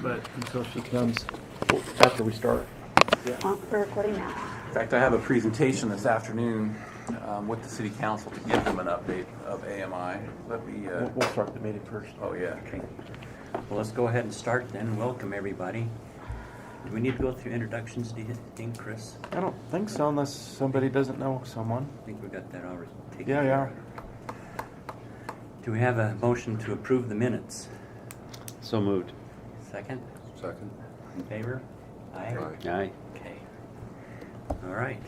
but until she comes after we start. Yeah. We're recording now. In fact, I have a presentation this afternoon with the City Council to give them an update of AMI. Let me... We'll start the meeting first. Oh, yeah. Okay. Well, let's go ahead and start then. Welcome, everybody. Do we need to go through introductions, do you think, Chris? I don't think so, unless somebody doesn't know someone. I think we got that already taken Yeah. care of. Do we have a motion to approve the minutes? So moved. Second? Second. In favor? Aye? Aye. Okay. All right.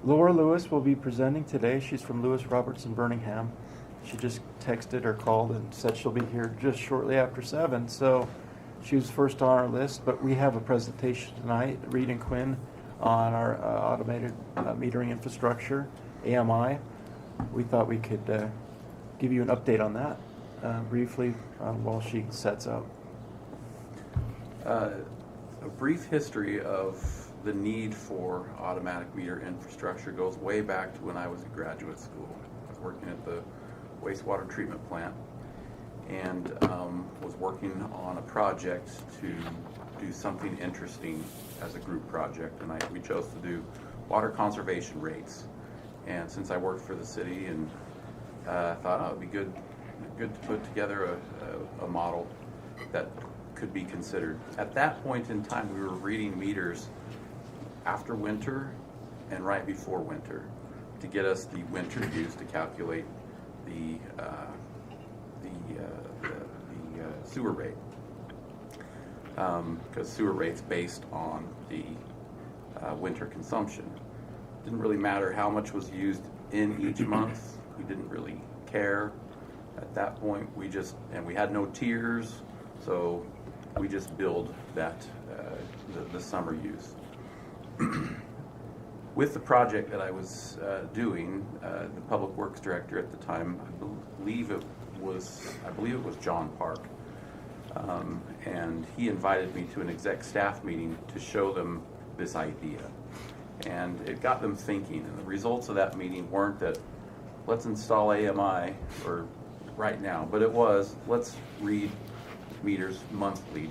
Laura Lewis will be presenting today. She's from Lewis Robertson, Birmingham. She just texted or called and said she'll be here just shortly after 7, so she was first on our list. But we have a presentation tonight, Reed and Quinn, on our automated metering infrastructure, AMI. We thought we could give you an update on that briefly while she sets up. A brief history of the need for automatic meter infrastructure goes way back to when I was in graduate school. I was working at the wastewater treatment plant and was working on a project to do something interesting as a group project, and we chose to do water conservation rates. And since I worked for the city, and I thought it would be good to put together a model that could be considered. At that point in time, we were reading meters after winter and right before winter to get us the winter use to calculate the sewer rate, because sewer rate's based on the winter consumption. Didn't really matter how much was used in each month. We didn't really care at that point. We had no tiers, so we just billed that the summer use. With the project that I was doing, the public works director at the time, I believe it was John Park, and he invited me to an exec staff meeting to show them this idea, and it got them thinking. And the results of that meeting weren't that let's install AMI or right now, but it was let's read meters monthly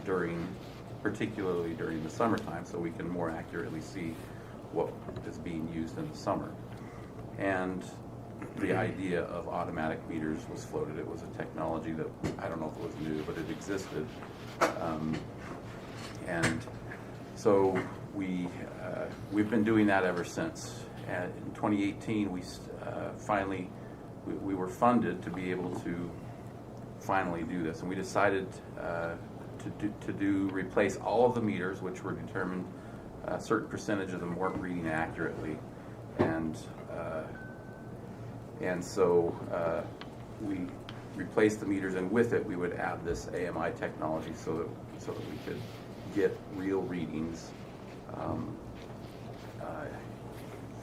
particularly during the summertime, so we can more accurately see what is being used in the summer. And the idea of automatic meters was floated. It was a technology that, I don't know if it was new, but it existed. And so we've been doing that ever since. And in 2018, we were funded to be able to finally do this, and we decided to replace all of the meters, which were determined a certain percentage of them weren't reading accurately, and so we replaced the meters, and with it we would add this AMI technology so that we could get real readings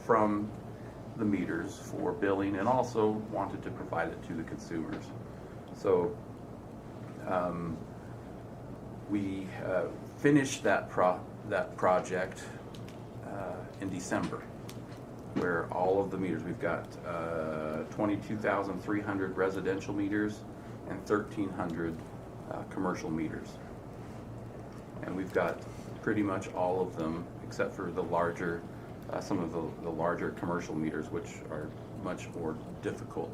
from the meters for billing, and also wanted to provide it to the consumers. So we finished that project in December, where all of the meters, we've got 22,300 residential meters and 1,300 commercial meters. And we've got pretty much all of them, except for the larger, some of the larger commercial meters, which are much more difficult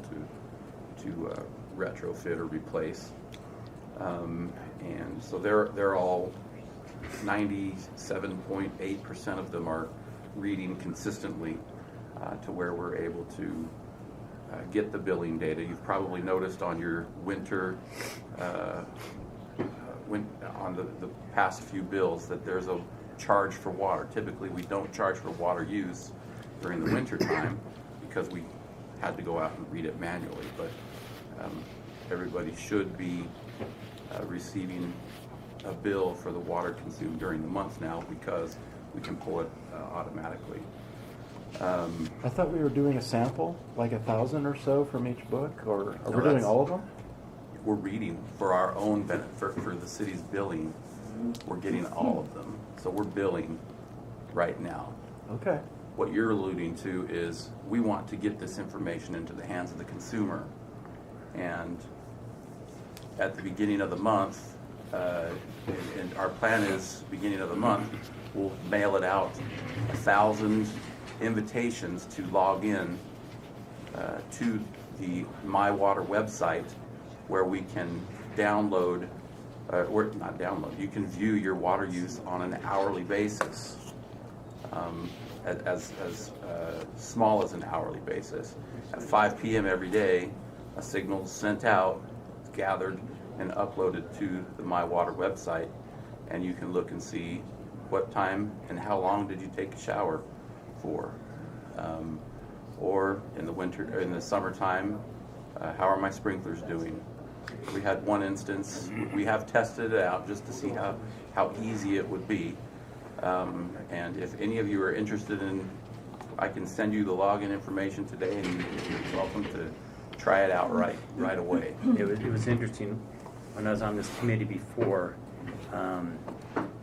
to retrofit or replace. And so they're all 97.8% of them are reading consistently to where we're able to get the billing data. You've probably noticed on your winter, on the past few bills, that there's a charge for water. Typically, we don't charge for water use during the winter time because we had to go out and read it manually. But everybody should be receiving a bill for the water consumed during the month now, because we can pull it automatically. I thought we were doing a sample, like 1,000 or so from each book, or are we doing that's- all of them? We're reading for our own benefit, for the city's billing. We're getting all of them, so we're billing right now. Okay. What you're alluding to is we want to get this information into the hands of the consumer, and at the beginning of the month, and our plan is, beginning of the month, we'll mail it out 1,000 invitations to log in to the My Water website, where we can download, or not download, you can view your water use on an hourly basis, as small as an hourly basis. At 5 p.m. every day, a signal is sent out, gathered, and uploaded to the My Water website, and you can look and see what time and how long did you take a shower for. Or in the winter, or in the summertime, how are my sprinklers doing? We had one instance, we have tested it out just to see how easy it would be. And if any of you are interested in, I can send you the login information today, and you're welcome to try it out right away. It was interesting, when I was on this committee before,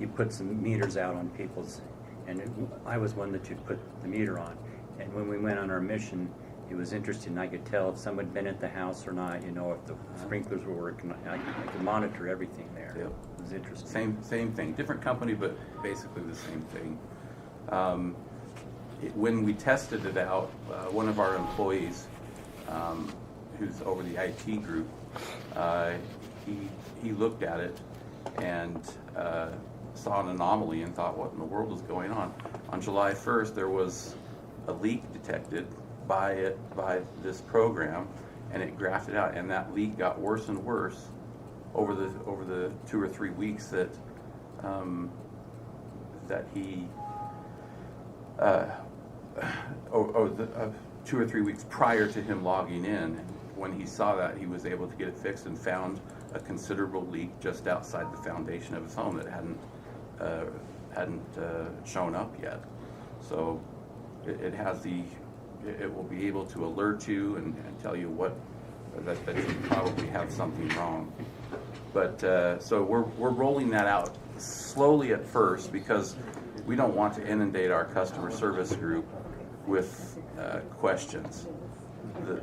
you put some meters out on people's, and I was one that you put the meter on. And when we went on our mission, it was interesting. I could tell if someone had been at the house or not, if the sprinklers were working. I could monitor everything there. Yep. It was interesting. Same thing, different company, but basically the same thing. When we tested it out, one of our employees, who's over the IT group, he looked at it and saw an anomaly and thought, what in the world is going on? On July 1st, there was a leak detected by this program, and it graphed it out, and that leak got worse and worse over the 2 or 3 weeks that he 2 or 3 weeks prior to him logging in. When he saw that, he was able to get it fixed and found a considerable leak just outside the foundation of his home that hadn't shown up yet. So it will be able to alert you and tell you that you probably have something wrong. But so we're rolling that out slowly at first, because we don't want to inundate our customer service group with questions.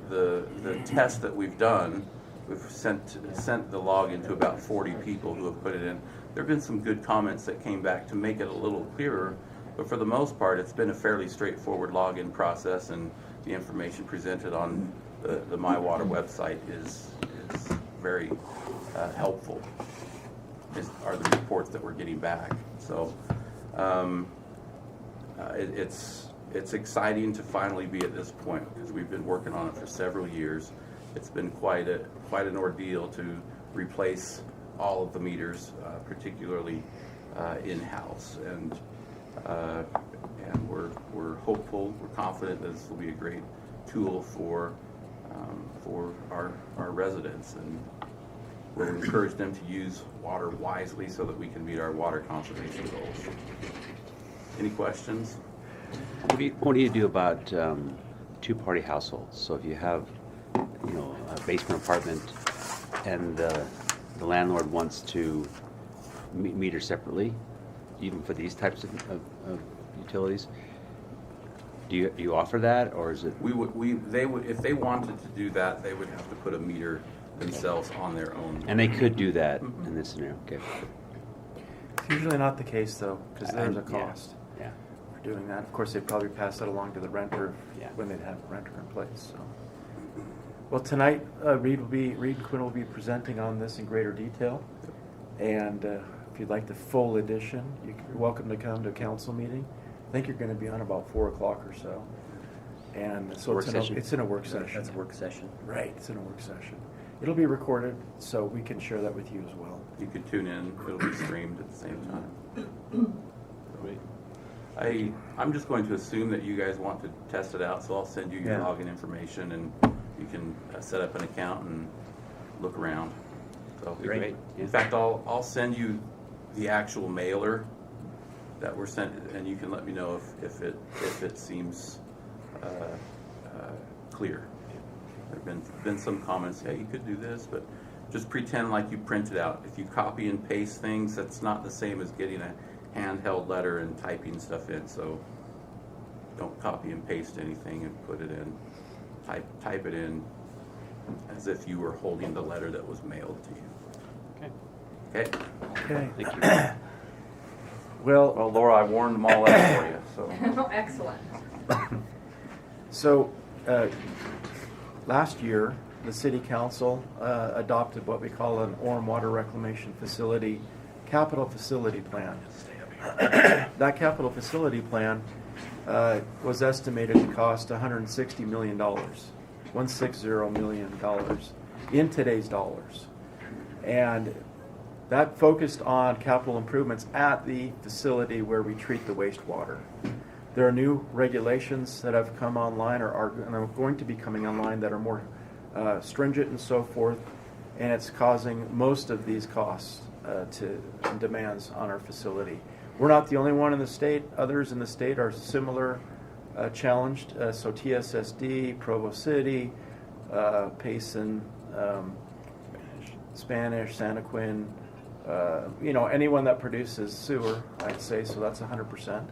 The test that we've done, we've sent the login to about 40 people who have put it in. There have been some good comments that came back to make it a little clearer, but for the most part, it's been a fairly straightforward login process, and the information presented on the My Water website is very helpful. Are the reports that we're getting back. So it's exciting to finally be at this point, because we've been working on it for several years. It's been quite an ordeal to replace all of the meters, particularly in-house, and we're hopeful, we're confident that this will be a great tool for our residents, and we'll encourage them to use water wisely so that we can meet our water conservation goals. Any questions? What do you do about two-party households? So if you have, a basement apartment, and the landlord wants to meter separately, even for these types of utilities, do you offer that, or is it? They would if they wanted to do that, they would have to put a meter themselves on their own. And they could do that in this scenario. Okay. It's usually not the case, though, because there's a cost Yeah. for doing that. Of course, they'd probably pass that along to the renter Yeah. when they'd have a renter in place. So, well, tonight Reed and Quinn will be presenting on this in greater detail, and if you'd like the full edition, you're welcome to come to a council meeting. I think you're going to be on about 4 o'clock or so, and so Work session? it's in a work session. That's a work session. Right, it's in a work session. It'll be recorded, so we can share that with you as well. You can tune in. It'll be streamed at the same time. I'm just going to assume that you guys want to test it out, so I'll send you your Yeah. login information, and you can set up an account and look around. So Great. In fact, I'll send you the actual mailer that we're sent, and you can let me know if it seems clear. There have been some comments, yeah, you could do this, but just pretend like you print it out. If you copy and paste things, that's not the same as getting a handheld letter and typing stuff in. So don't copy and paste anything and put it in. Type it in as if you were holding the letter that was mailed to you. Okay. Okay. Okay. Thank you. Well, Well, Laura, I warned them all that for you, so. Oh, excellent. so last year, the city council adopted what we call an Orem Water Reclamation Facility capital facility plan. That capital facility plan was estimated to cost $160 million, $160 million in today's dollars. And that focused on capital improvements at the facility where we treat the wastewater. There are new regulations that have come online or are going to be coming online that are more stringent and so forth, and it's causing most of these costs and demands on our facility. We're not the only one in the state. Others in the state are similar challenged. So TSSD, Provo City, Payson, Spanish, Santa Quinn, anyone that produces sewer, I'd say, so that's 100%,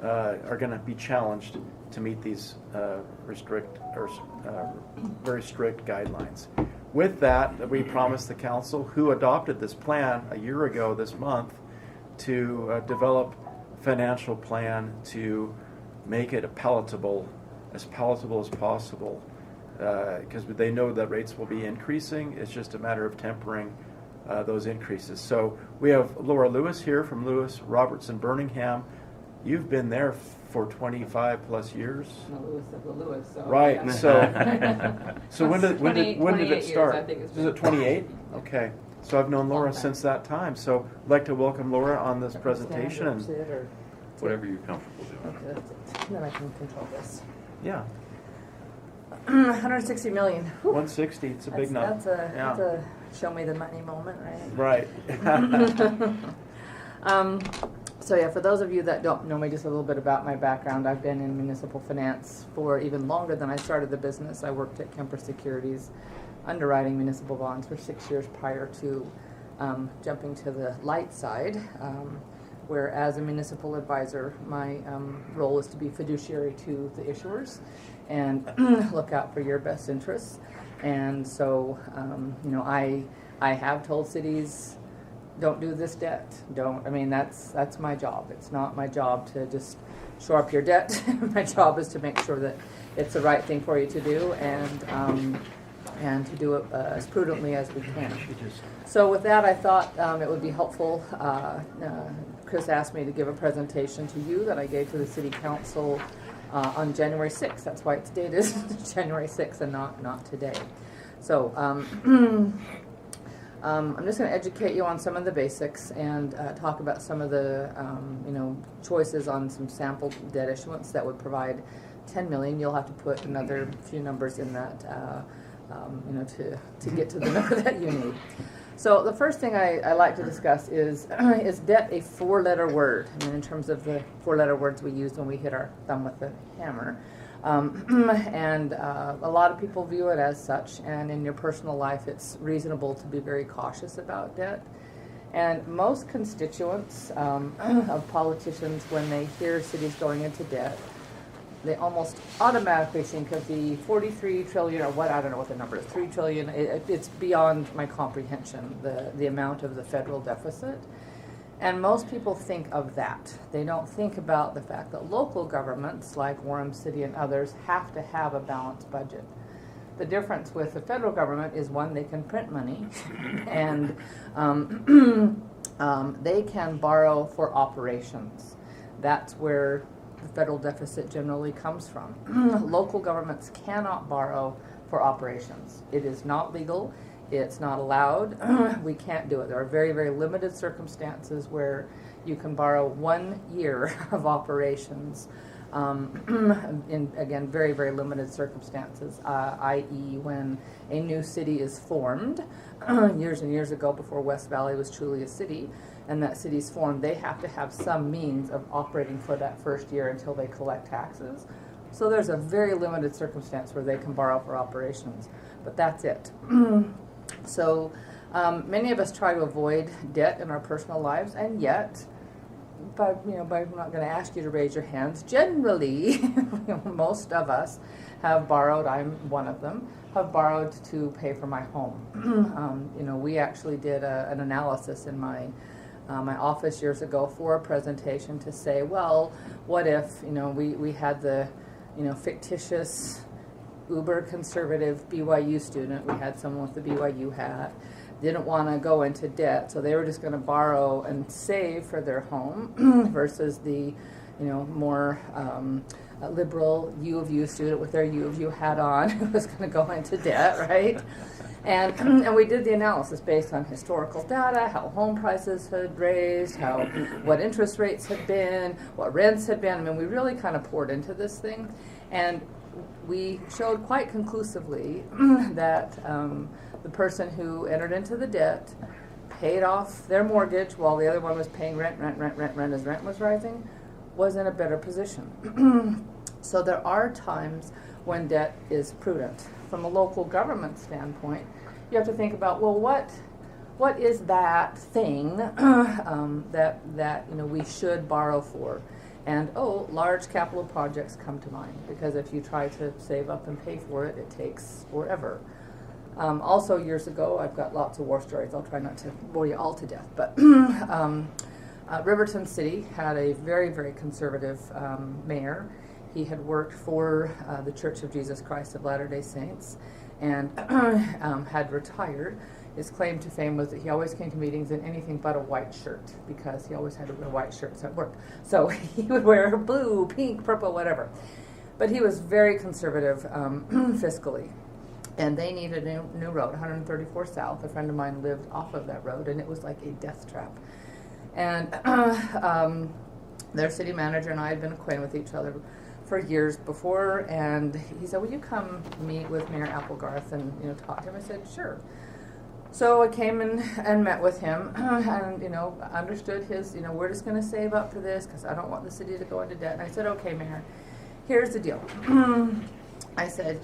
are going to be challenged to meet these very strict guidelines. With that, we promised the council, who adopted this plan a year ago this month, to develop a financial plan to make it palatable as possible, because they know that rates will be increasing. It's just a matter of tempering those increases. So we have Laura Lewis here from Lewis, Robertson, Birmingham. You've been there for 25 plus years. The Lewis of the Lewis. So Right. yeah. So when did it 28 start? years, I think it's Is it 28? Okay. So I've known Laura since that time. So I'd like to welcome Laura on this presentation. And Whatever you're comfortable doing. Okay, that's it. Then I can control this. yeah, 160 million. Whew. 160. It's a big number. That's a show me the money moment, right? Right. So yeah, for those of you that don't know me, just a little bit about my background. I've been in municipal finance for even longer than I started the business. I worked at Kemper Securities, underwriting municipal bonds for 6 years prior to jumping to the light side, where as a municipal advisor, my role is to be fiduciary to the issuers and look out for your best interests. And so, I have told cities, don't do this debt. That's my job. It's not my job to just shore up your debt. My job is to make sure that it's the right thing for you to do and to do it as prudently as we can. So with that, I thought it would be helpful. Chris asked me to give a presentation to you that I gave to the City Council on January 6th. That's why it's dated January 6th and not today. So I'm just going to educate you on some of the basics and talk about some of the choices on some sample debt issuance that would provide $10 million. You'll have to put another few numbers in that to get to the number that you need. So the first thing I like to discuss is debt a four-letter word? In terms of the four-letter words we use when we hit our thumb with the hammer. And a lot of people view it as such, and in your personal life it's reasonable to be very cautious about debt. And most constituents of politicians, when they hear cities going into debt, they almost automatically think of the 43 trillion or what, I don't know what the number is, 3 trillion. It's beyond my comprehension, the amount of the federal deficit. And most people think of that. They don't think about the fact that local governments like Orem City and others have to have a balanced budget. The difference with the federal government is, one, they can print money and they can borrow for operations. That's where the federal deficit generally comes from. Local governments cannot borrow for operations. It is not legal. It's not allowed. We can't do it. There are very, very limited circumstances where you can borrow 1 year of operations. In, again, very, very limited circumstances, i.e. when a new city is formed, years and years ago before West Valley was truly a city, and that city's formed, they have to have some means of operating for that first year until they collect taxes. So there's a very limited circumstance where they can borrow for operations, but that's it. So many of us try to avoid debt in our personal lives, and yet I'm not going to ask you to raise your hands. Generally, most of us have borrowed. I'm one of them. Have borrowed to pay for my home. We actually did an analysis in my office years ago for a presentation to say, well, what if we had the fictitious uber conservative BYU student. We had someone with the BYU hat. Didn't want to go into debt, so they were just going to borrow and save for their home versus the, more liberal U of U student with their U of U hat on who was going to go into debt, right? And we did the analysis based on historical data, how home prices had raised, what interest rates had been, what rents had been. I mean, we really kind of poured into this thing, and we showed quite conclusively that the person who entered into the debt paid off their mortgage while the other one was paying rent as rent was rising, was in a better position. So there are times when debt is prudent. From a local government standpoint, you have to think about, well, what is that thing that we should borrow for? And large capital projects come to mind, because if you try to save up and pay for it, it takes forever. Also, years ago, I've got lots of war stories. I'll try not to bore you all to death. But Riverton City had a very, very conservative mayor. He had worked for the Church of Jesus Christ of Latter-day Saints and had retired. His claim to fame was that he always came to meetings in anything but a white shirt, because he always had to wear white shirts at work. So he would wear blue, pink, purple, whatever. But he was very conservative fiscally. And they needed a new road, 134 South. A friend of mine lived off of that road, and it was like a death trap. And their city manager and I had been acquainted with each other for years before, and he said, will you come meet with Mayor Applegarth and talk to him? I said, sure. So I came and met with him and understood his, we're just going to save up for this because I don't want the city to go into debt. And I said, okay, Mayor, here's the deal. I said,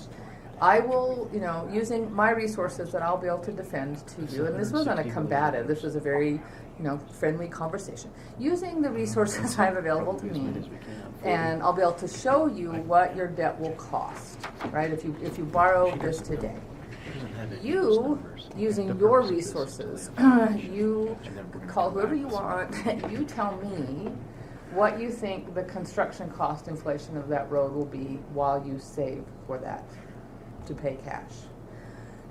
I will, using my resources that I'll be able to defend to you, and this wasn't a combative, this was a very, friendly conversation. Using the resources I have available to me, and I'll be able to show you what your debt will cost, right? If you borrow this today. You, using your resources, you call whoever you want, you tell me what you think the construction cost inflation of that road will be while you save for that to pay cash.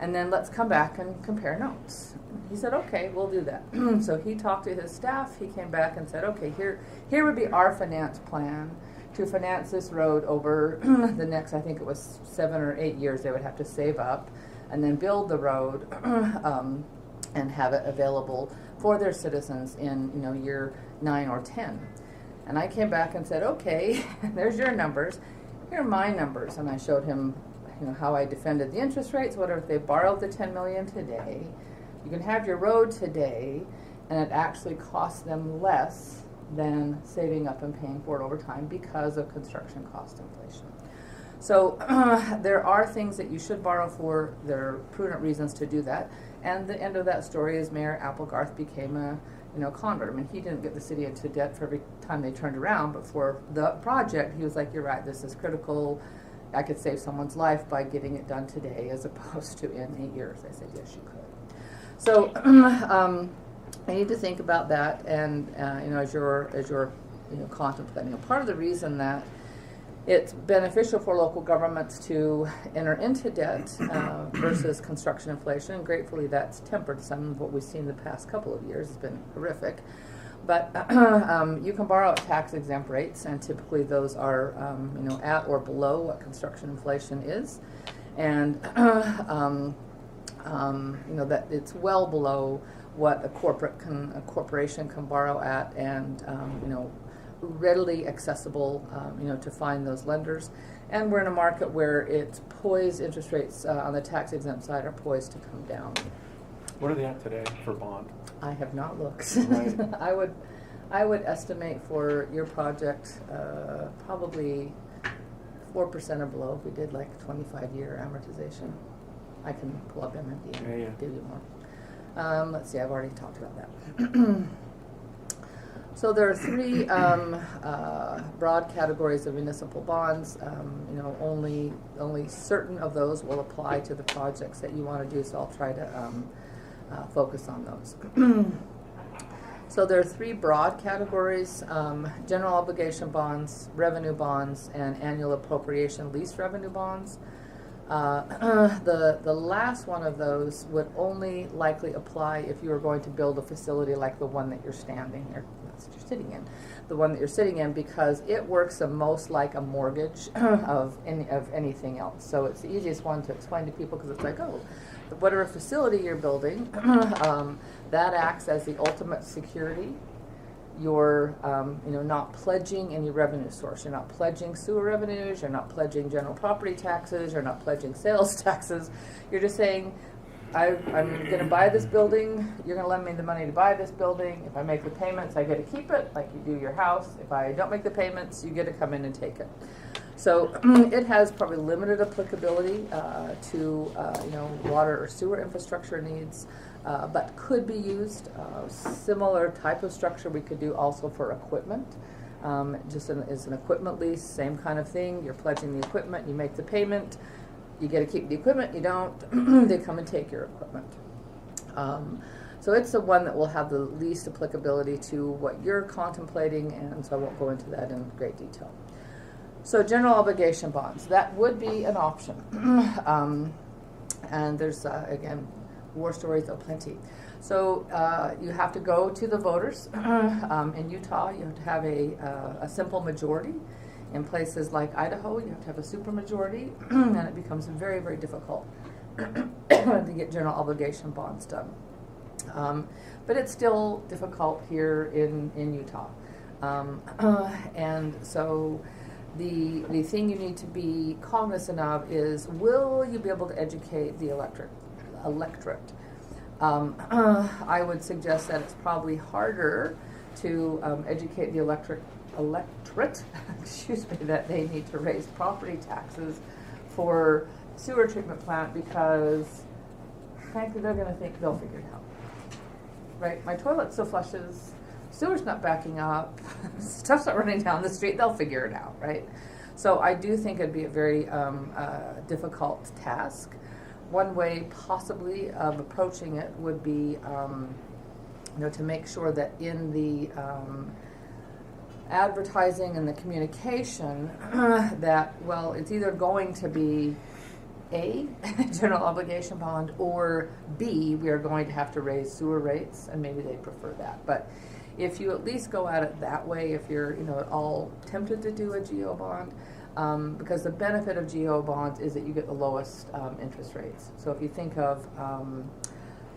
And then let's come back and compare notes. He said, okay, we'll do that. So he talked to his staff. He came back and said, okay, here would be our finance plan to finance this road over the next, I think it was 7 or 8 years they would have to save up and then build the road and have it available for their citizens in year 9 or 10. And I came back and said, okay, there's your numbers. Here are my numbers. And I showed him how I defended the interest rates. Whatever, if they borrowed the $10 million today, you can have your road today, and it actually costs them less than saving up and paying for it over time because of construction cost inflation. So there are things that you should borrow for. There are prudent reasons to do that. And the end of that story is Mayor Applegarth became a convert. I mean, he didn't get the city into debt for every time they turned around, but for the project, he was like, you're right, this is critical. I could save someone's life by getting it done today as opposed to in 8 years. I said, yes, you could. So I need to think about that, and as you're contemplating. Part of the reason that it's beneficial for local governments to enter into debt versus construction inflation, and gratefully that's tempered some of what we've seen the past couple of years. Has been horrific. But you can borrow at tax-exempt rates, and typically those are, at or below what construction inflation is, and that it's well below what a corporation can borrow at, and readily accessible, to find those lenders. And we're in a market where it's poised. Interest rates on the tax-exempt side are poised to come down. What are they at today for bond? I have not looked. Right. I would estimate for your project probably 4% or below if we did like 25-year amortization. I can pull up MMD and give you more. Let's see, I've already talked about that. So there are three broad categories of municipal bonds. Only certain of those will apply to the projects that you want to do, so I'll try to focus on those. So there are three broad categories: general obligation bonds, revenue bonds, and annual appropriation lease revenue bonds. The last one of those would only likely apply if you were going to build a facility like the one that you're sitting in, because it works the most like a mortgage of anything else. So it's the easiest one to explain to people, because it's like, oh, whatever facility you're building, that acts as the ultimate security. You're not pledging any revenue source. You're not pledging sewer revenues. You're not pledging general property taxes. You're not pledging sales taxes. You're just saying, I'm going to buy this building. You're going to lend me the money to buy this building. If I make the payments, I get to keep it, like you do your house. If I don't make the payments, you get to come in and take it. So it has probably limited applicability to water or sewer infrastructure needs, but could be used. Similar type of structure we could do also for equipment. As an equipment lease, same kind of thing. You're pledging the equipment, you make the payment, you get to keep the equipment, you don't, they come and take your equipment. So it's the one that will have the least applicability to what you're contemplating, and so I won't go into that in great detail. So general obligation bonds, that would be an option. And there's, again, war stories aplenty. So you have to go to the voters. In Utah, you have to have a simple majority. In places like Idaho, you have to have a supermajority, and it becomes very, very difficult to get general obligation bonds done. But it's still difficult here in Utah. And so the thing you need to be cognizant of is, will you be able to educate the electorate? I would suggest that it's probably harder to educate the electorate, excuse me, that they need to raise property taxes for sewer treatment plant, because frankly they're going to think they'll figure it out. Right? My toilet still flushes, sewer's not backing up, stuff's not running down the street, they'll figure it out, right? So I do think it'd be a very difficult task. One way possibly of approaching it would be to make sure that in the advertising and the communication that, well, it's either going to be A, general obligation bond, or B, we are going to have to raise sewer rates, and maybe they prefer that. But if you at least go at it that way, if you're at all tempted to do a GO bond, because the benefit of GO bonds is that you get the lowest interest rates. So if you think of,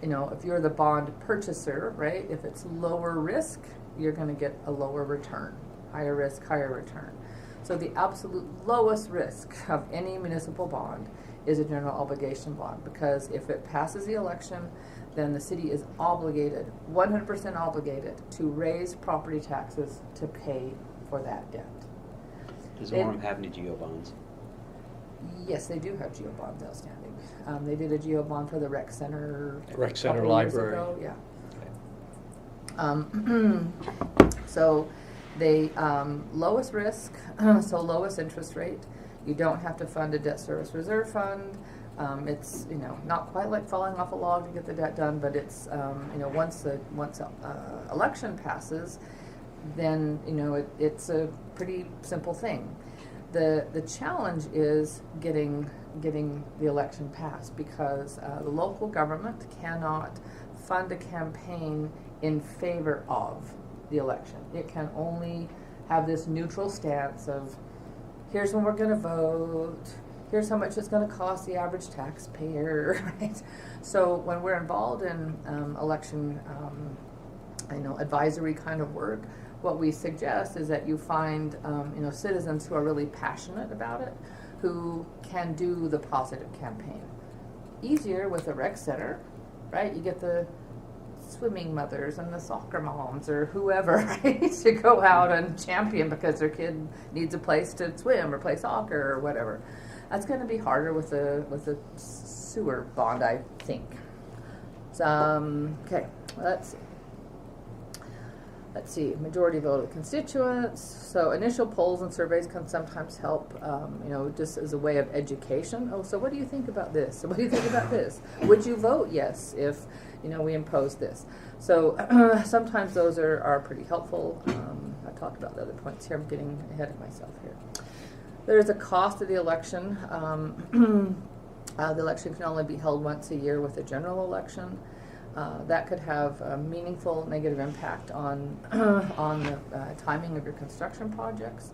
if you're the bond purchaser, right, if it's lower risk, you're going to get a lower return. Higher risk, higher return. So the absolute lowest risk of any municipal bond is a general obligation bond, because if it passes the election, then the city is obligated, 100% obligated, to raise property taxes to pay for that debt. Does Orem have any GO bonds? Yes, they do have GO bonds outstanding. They did a GO bond for the rec center. Rec center couple years library. ago, yeah. Okay. So they lowest risk, so lowest interest rate. You don't have to fund a debt service reserve fund. It's not quite like falling off a log to get the debt done, but it's once election passes, then it's a pretty simple thing. The challenge is getting the election passed, because the local government cannot fund a campaign in favor of the election. It can only have this neutral stance of, here's when we're going to vote, here's how much it's going to cost the average taxpayer, right? So when we're involved in election advisory kind of work, what we suggest is that you find citizens who are really passionate about it, who can do the positive campaign. Easier with a rec center, right? You get the swimming mothers and the soccer moms or whoever, right, to go out and champion because their kid needs a place to swim or play soccer or whatever. That's going to be harder with a sewer bond, I think. So, okay, let's see. let's see, majority vote of the constituents. So initial polls and surveys can sometimes help, just as a way of education. Oh, so what do you think about this? So what do you think about this? Would you vote yes if, we impose this? So sometimes those are pretty helpful. I talked about the other points here. I'm getting ahead of myself here. There's a cost of the election. The election can only be held once a year with a general election. That could have a meaningful negative impact on the timing of your construction projects.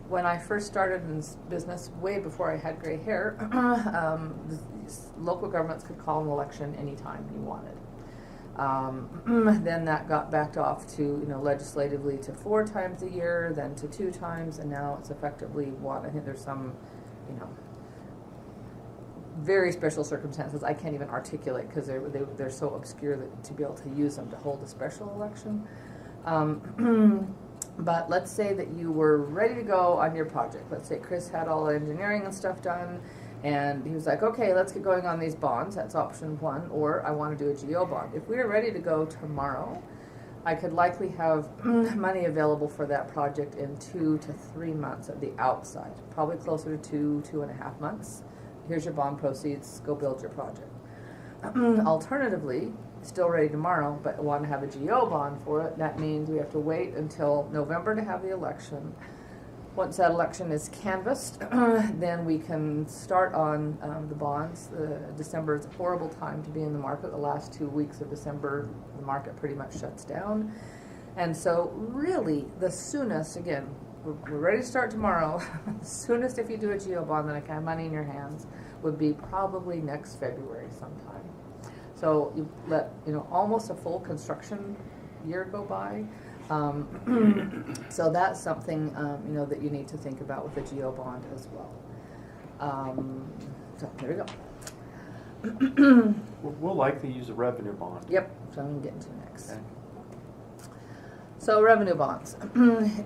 When I first started in this business, way before I had gray hair, local governments could call an election anytime you wanted. Then that got backed off to, legislatively to 4 times a year, then to 2 times, and now it's effectively 1. I think there's some, very special circumstances I can't even articulate because they're so obscure that to be able to use them to hold a special election. But let's say that you were ready to go on your project. Let's say Chris had all the engineering and stuff done, and he was like, okay, let's get going on these bonds. That's option 1, or I want to do a GO bond. If we were ready to go tomorrow, I could likely have money available for that project in 2 to 3 months at the outside, probably closer to 2.5 months. Here's your bond proceeds, go build your project. Alternatively, still ready tomorrow, but want to have a GO bond for it, that means we have to wait until November to have the election. Once that election is canvassed, then we can start on the bonds. December is a horrible time to be in the market. The last 2 weeks of December, the market pretty much shuts down. And so really, the soonest, again, we're ready to start tomorrow. The soonest if you do a GO bond that I can have money in your hands would be probably next February sometime. So you let almost a full construction year go by. So that's something that you need to think about with a GO bond as well. So there we go. We'll likely use a revenue bond. Yep. So I'm getting to next. Okay. So revenue bonds,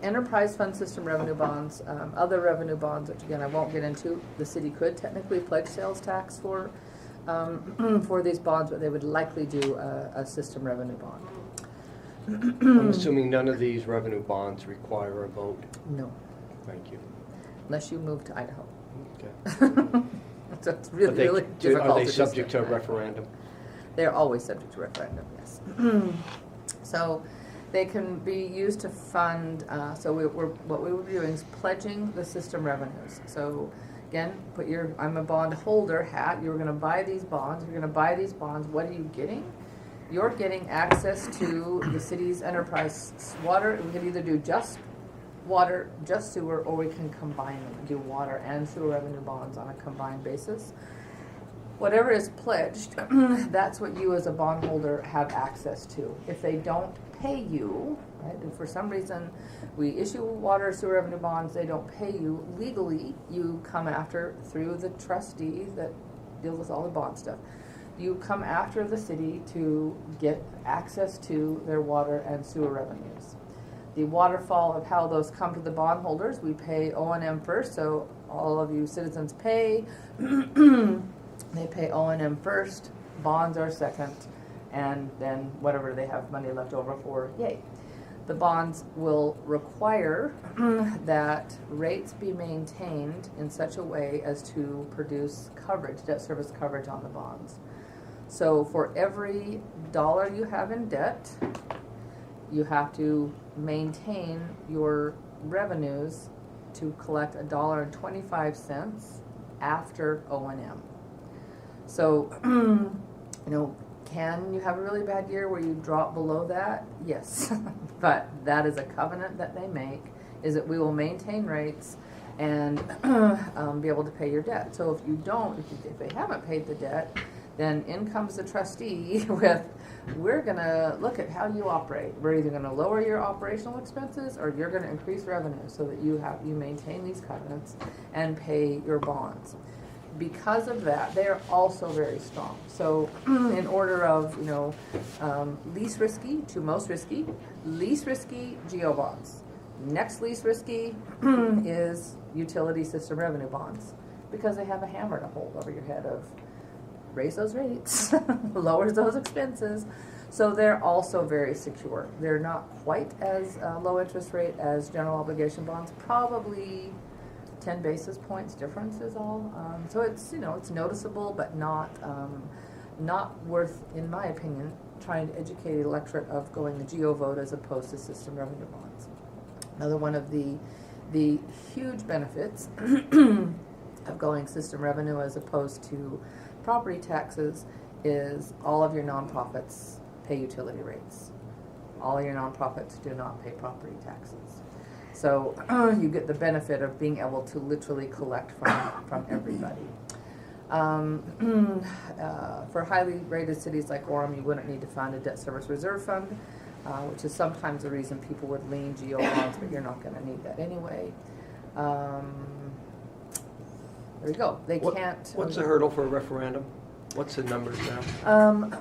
enterprise fund system revenue bonds, other revenue bonds, which again I won't get into. The city could technically pledge sales tax for these bonds, but they would likely do a system revenue bond. I'm assuming none of these revenue bonds require a vote. No, Thank you. unless you move to Idaho. Okay. So it's really difficult. Are they to subject to a distinguish. referendum? They're always subject to referendum, yes. So they can be used to fund, what we would be doing is pledging the system revenues. So again, put your I'm a bond holder hat. You're going to buy these bonds. You're going to buy these bonds. What are you getting? You're getting access to the city's enterprise water. We can either do just water, just sewer, or we can combine them and do water and sewer revenue bonds on a combined basis. Whatever is pledged, that's what you as a bondholder have access to. If they don't pay you, right, if for some reason we issue water or sewer revenue bonds, they don't pay you, legally you come after through the trustee that deals with all the bond stuff. You come after the city to get access to their water and sewer revenues. The waterfall of how those come to the bondholders, we pay O&M first, so all of you citizens pay. They pay O&M first, bonds are second, and then whatever they have money left over for, yay. The bonds will require that rates be maintained in such a way as to produce coverage, debt service coverage on the bonds. So for every dollar you have in debt, you have to maintain your revenues to collect $1.25 after O&M. So, can you have a really bad year where you drop below that? Yes, but that is a covenant that they make, is that we will maintain rates and be able to pay your debt. So if you don't, if they haven't paid the debt, then in comes the trustee with, we're going to look at how you operate. We're either going to lower your operational expenses or you're going to increase revenue so that you maintain these covenants and pay your bonds. Because of that, they are also very strong. So in order of, least risky to most risky, least risky GO bonds. Next least risky is utility system revenue bonds, because they have a hammer to hold over your head of raise those rates, lowers those expenses. So they're also very secure. They're not quite as low interest rate as general obligation bonds, probably 10 basis points difference is all. So it's, it's noticeable, but not worth, in my opinion, trying to educate the electorate of going the GO vote as opposed to system revenue bonds. Another one of the huge benefits of going system revenue as opposed to property taxes is all of your nonprofits pay utility rates. All of your nonprofits do not pay property taxes. So you get the benefit of being able to literally collect from everybody. For highly rated cities like Orem, you wouldn't need to fund a debt service reserve fund, which is sometimes the reason people would lean GO bonds, but you're not going to need that anyway. There we go. They can't. What's the hurdle for a referendum? What's the numbers now?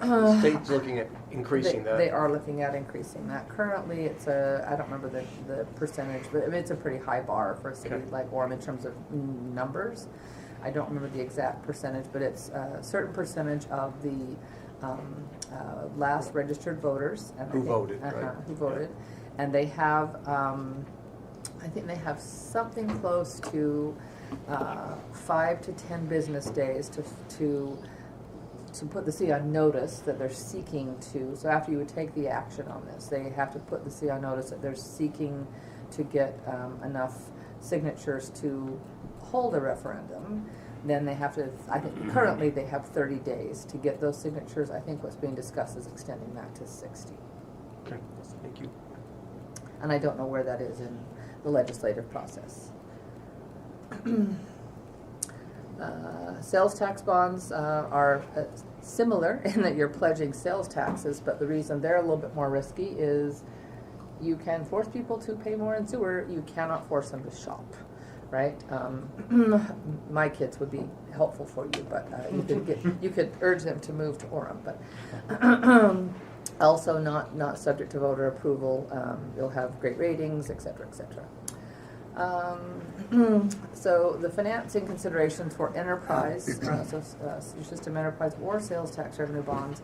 The state's looking at increasing that. They are looking at increasing that. Currently, it's I don't remember the percentage, but it's a pretty high bar for a city like Orem in terms of numbers. I don't remember the exact percentage, but it's a certain percentage of the last registered voters. And Who voted, right? Who voted. And they have, I think they have something close to 5 to 10 business days to put the city on notice that they're seeking to, so after you would take the action on this, they have to put the city on notice that they're seeking to get enough signatures to hold a referendum. Then they have to, I think currently they have 30 days to get those signatures. I think what's being discussed is extending that to 60. Okay, thank you. And I don't know where that is in the legislative process. Sales tax bonds are similar in that you're pledging sales taxes, but the reason they're a little bit more risky is you can force people to pay more in sewer. You cannot force them to shop, right? My kids would be helpful for you, but you could urge them to move to Orem, but also not subject to voter approval. You'll have great ratings, et cetera, et cetera. So the financing considerations for enterprise, your system enterprise or sales tax revenue bonds,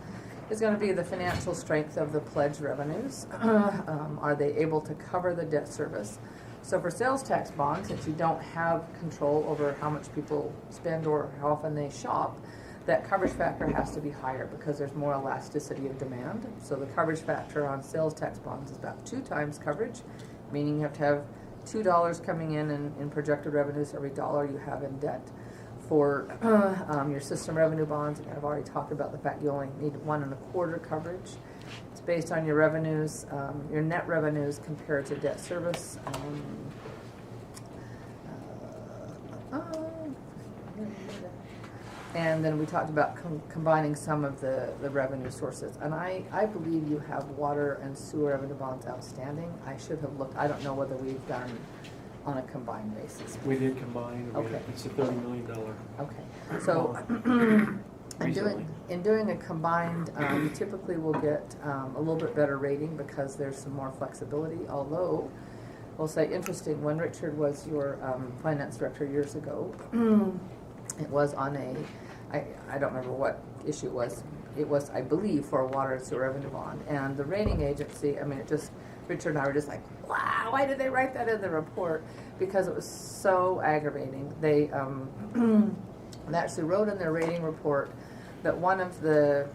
is going to be the financial strength of the pledged revenues. Are they able to cover the debt service? So for sales tax bonds, since you don't have control over how much people spend or how often they shop, that coverage factor has to be higher because there's more elasticity of demand. So the coverage factor on sales tax bonds is about 2 times coverage, meaning you have to have $2 coming in projected revenues every dollar you have in debt. For your system revenue bonds, and I've already talked about the fact you only need 1 1/4 coverage. It's based on your revenues, your net revenues compared to debt service. And then we talked about combining some of the revenue sources. And I believe you have water and sewer revenue bonds outstanding. I should have looked. I don't know whether we've done on a combined basis. We did combine. Okay. It's a $30 million. Okay. So in doing a combined, you typically will get a little bit better rating because there's some more flexibility. Although, we'll say interesting, when Richard was your finance director years ago, it was on I don't remember what issue it was. It was, I believe, for a water and sewer revenue bond. And the rating agency, Richard and I were just like, wow, why did they write that in the report? Because it was so aggravating. They actually wrote in their rating report that one of the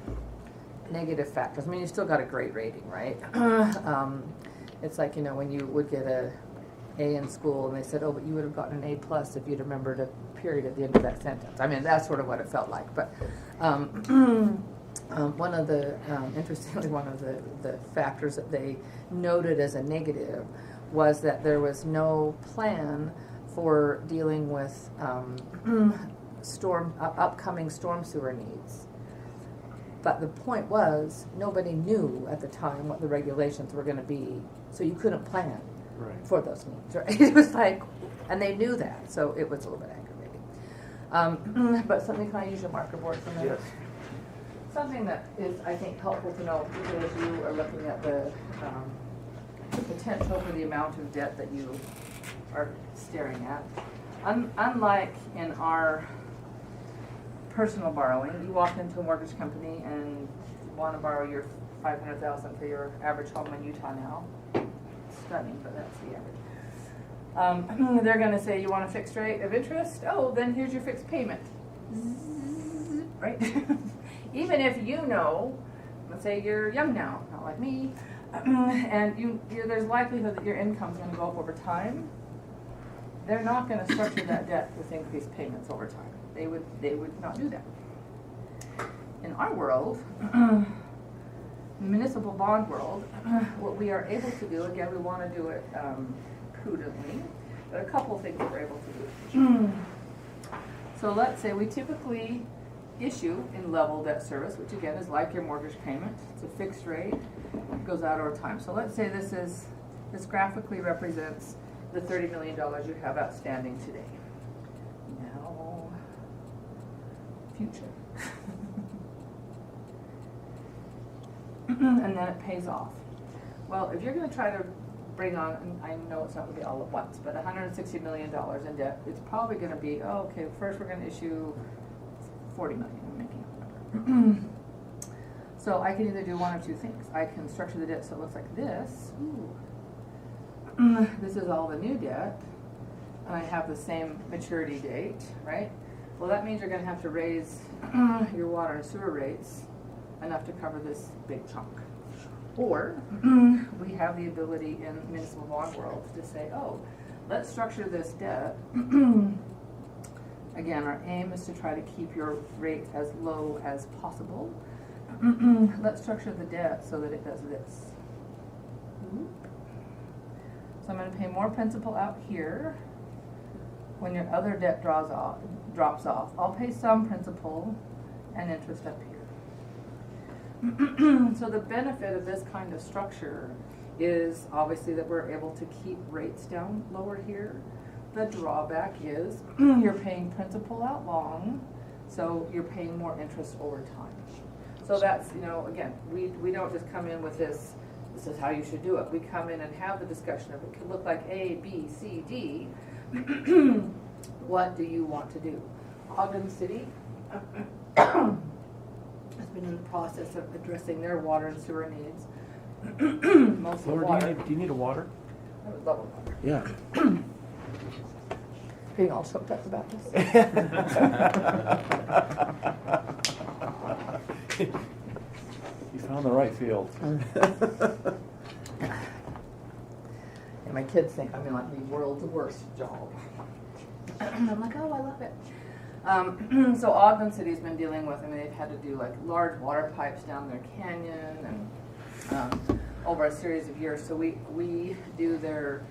negative factors, you still got a great rating, right? It's like, when you would get a A in school and they said, oh, but you would have gotten an A plus if you'd remembered a period at the end of that sentence. That's sort of what it felt like. But interestingly, one of the factors that they noted as a negative was that there was no plan for dealing with upcoming storm sewer needs. But the point was, nobody knew at the time what the regulations were going to be, so you couldn't plan for those needs. Right? It was like, and they knew that, so it was a little bit aggravating. But something, can I use your marker board for a minute? Yes. Something that is, I think, helpful to know, particularly as you are looking at the potential for the amount of debt that you are staring at. Unlike in our personal borrowing, you walk into a mortgage company and want to borrow your $500,000 for your average home in Utah now. Stunning, but that's the average. They're going to say, you want a fixed rate of interest? Oh, then here's your fixed payment. Zzz, right? Even if you know, let's say you're young now, not like me, and there's likelihood that your income's going to go up over time, they're not going to structure that debt with increased payments over time. They would not do that. In our world, municipal bond world, what we are able to do, again, we want to do it prudently, but a couple of things that we're able to do. So let's say we typically issue in level debt service, which again is like your mortgage payment. It's a fixed rate, it goes out over time. So let's say this graphically represents the $30 million you have outstanding today. Now, future. And then it pays off. Well, if you're going to try to bring on, and I know it's not going to be all at once, but $160 million in debt, it's probably going to be, oh, okay, first we're going to issue $40 million, I'm making up a number. So I can either do one of two things. I can structure the debt so it looks like this. Ooh. This is all the new debt, and I have the same maturity date, right? Well, that means you're going to have to raise your water and sewer rates enough to cover this big chunk. Or we have the ability in municipal bond world to say, oh, let's structure this debt. Again, our aim is to try to keep your rate as low as possible. Let's structure the debt so that it does this. So I'm going to pay more principal out here. When your other debt drops off, I'll pay some principal and interest up here. So the benefit of this kind of structure is obviously that we're able to keep rates down lower here. The drawback is you're paying principal out long, so you're paying more interest over time. So that's, again, we don't just come in with this is how you should do it. We come in and have the discussion of it could look like A, B, C, D. What do you want to do? Ogden City has been in the process of addressing their water and sewer needs. Mostly Laura, water. do you need a water? I would love a water. Yeah. Being all choked up about this. You found the right field. And my kids think I'm in like the world's worst job. And I'm like, oh, I love it. So Ogden City's been dealing with, they've had to do like large water pipes down their canyon and over a series of years. So we do their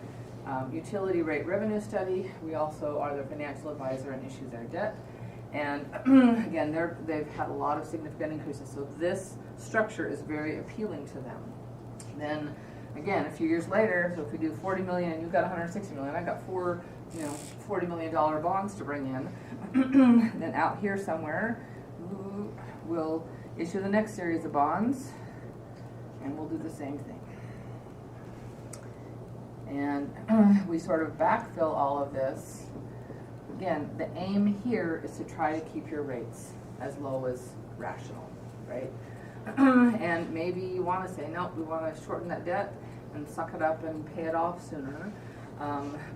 utility rate revenue study. We also are their financial advisor and issue their debt. And again, they've had a lot of significant increases. So this structure is very appealing to them. Then again, a few years later, so if we do 40 million and you've got 160 million, I've got $40 million bonds to bring in. Then out here somewhere, we'll issue the next series of bonds and we'll do the same thing. And we sort of backfill all of this. Again, the aim here is to try to keep your rates as low as rational, right? And maybe you want to say, no, we want to shorten that debt and suck it up and pay it off sooner.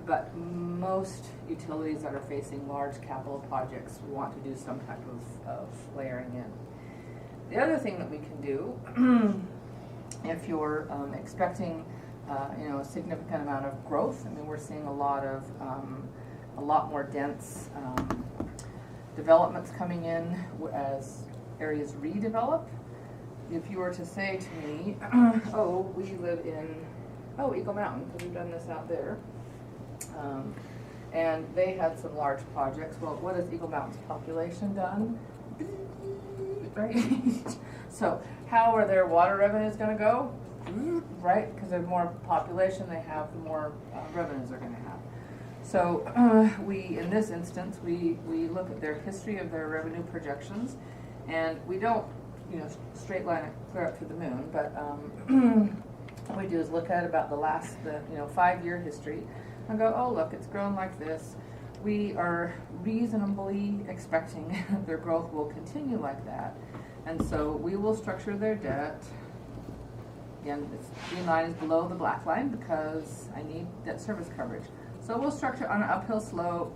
But most utilities that are facing large capital projects want to do some type of layering in. The other thing that we can do, if you're expecting a significant amount of growth, we're seeing a lot more dense developments coming in as areas redevelop. If you were to say to me, oh, we live in Eagle Mountain, because we've done this out there, and they had some large projects. Well, what has Eagle Mountain's population done? Right? So how are their water revenues going to go? Right? Because the more population they have, the more revenues they're going to have. So in this instance, we look at their history of their revenue projections, and we don't, straight line it clear up to the moon, but what we do is look at about the last, 5-year history, and go, oh look, it's grown like this. We are reasonably expecting their growth will continue like that, and so we will structure their debt again, this green line is below the black line because I need debt service coverage. So we'll structure on an uphill slope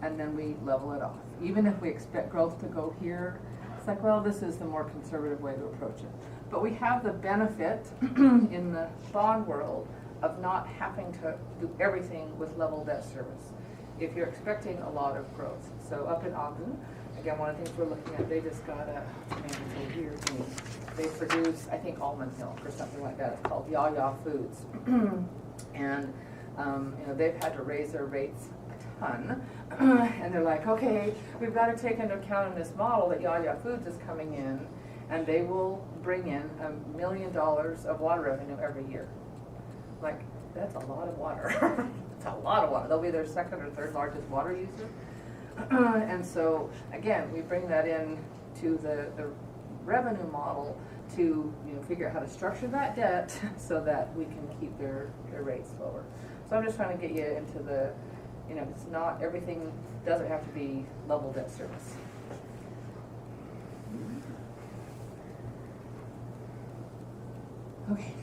and then we level it off. Even if we expect growth to go here, it's like, well, this is the more conservative way to approach it. But we have the benefit in the bond world of not having to do everything with level debt service if you're expecting a lot of growth. So up in Ogden, again, one of the things we're looking at, they just got a, man, it's so weird to me. They produce, I think, almond milk or something like that. It's called Ya Foods. And you know, they've had to raise their rates a ton. And they're like, okay, we've got to take into account in this model that Ya Foods is coming in, and they will bring in $1 million of water revenue every year. Like, that's a lot of water. It's a lot of water. They'll be their second or third largest water user. And so, again, we bring that in to the revenue model to figure out how to structure that debt so that we can keep their rates lower. So I'm just trying to get you into the, it's not, everything doesn't have to be level debt service. Okay.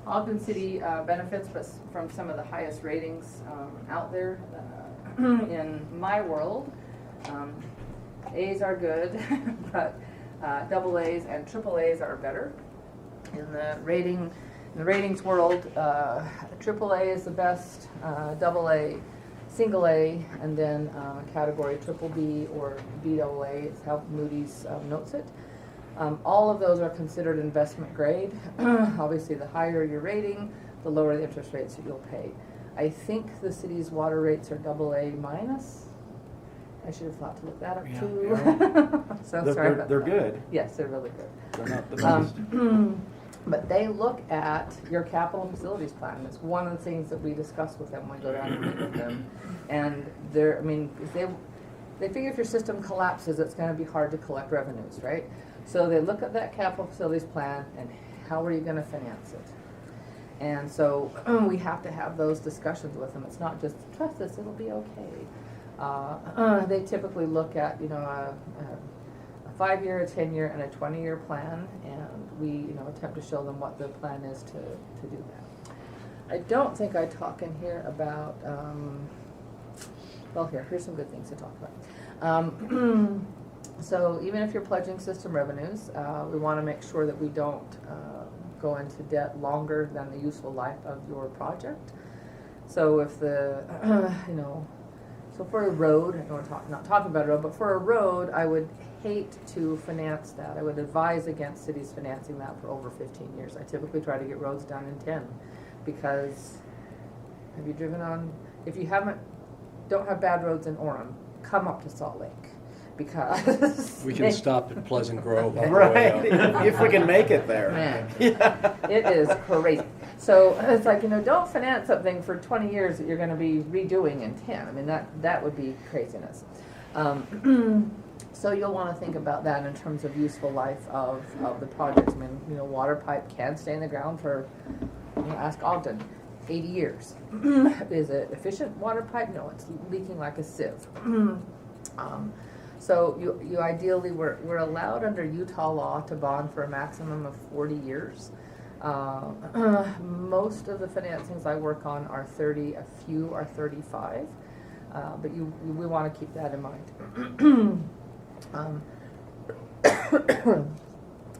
Ogden City benefits, but from some of the highest ratings out there in my world. A's are good, but double A's and triple A's are better. In the ratings world, triple A is the best, double A, single A, and then a category triple B or BAA is how Moody's notes it. All of those are considered investment grade. Obviously, the higher your rating, the lower the interest rates that you'll pay. I think the city's water rates are AA minus. I should have thought to look that up too. Yeah. So sorry about They're that. good. Yes, they're really good. They're not the best. But they look at your capital facilities plan. It's one of the things that we discuss with them when we go down and meet with them. And they figure if your system collapses, it's going to be hard to collect revenues, right? So they look at that capital facilities plan and how are you going to finance it? And so we have to have those discussions with them. It's not just trust us, it'll be okay. They typically look at a 5-year, a 10-year, and a 20-year plan, and we attempt to show them what the plan is to do that. I don't think I talk in here about well, here's some good things to talk about. So even if you're pledging system revenues, we want to make sure that we don't go into debt longer than the useful life of your project. So if the, so for a road, I know we're not talking about a road, but for a road, I would hate to finance that. I would advise against cities financing that for over 15 years. I typically try to get roads done in 10 because have you driven on, if you don't have bad roads in Orem, come up to Salt Lake. Because we can stop at Pleasant Grove on the way up. Right, if we can make it there. Man, it is crazy. So it's like, don't finance something for 20 years that you're going to be redoing in 10. I mean, that would be craziness. So you'll want to think about that in terms of useful life of the projects. I mean, water pipe can stay in the ground for, ask Ogden, 80 years. Is it efficient water pipe? No, it's leaking like a sieve. So you ideally, we're allowed under Utah law to bond for a maximum of 40 years. Most of the financings I work on are 30, a few are 35, but we want to keep that in mind.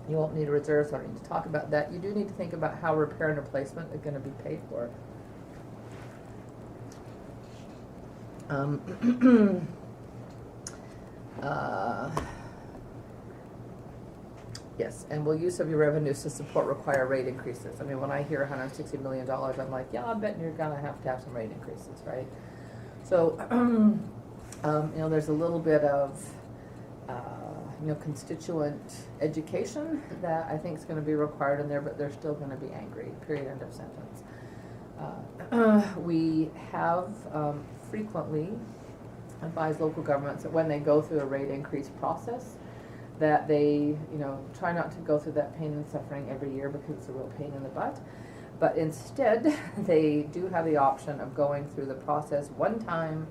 You won't need a reserve, so I don't need to talk about that. You do need to think about how repair and replacement are going to be paid for. Yes, and will use of your revenues to support require rate increases. I mean, when I hear $160 million, I'm like, yeah, I bet you're gonna have some rate increases, right? So, there's a little bit of, constituent education that I think is going to be required in there, but they're still going to be angry. Period. End of sentence. We have frequently advise local governments that when they go through a rate increase process, that they, try not to go through that pain and suffering every year because it's a real pain in the butt. But instead, they do have the option of going through the process one time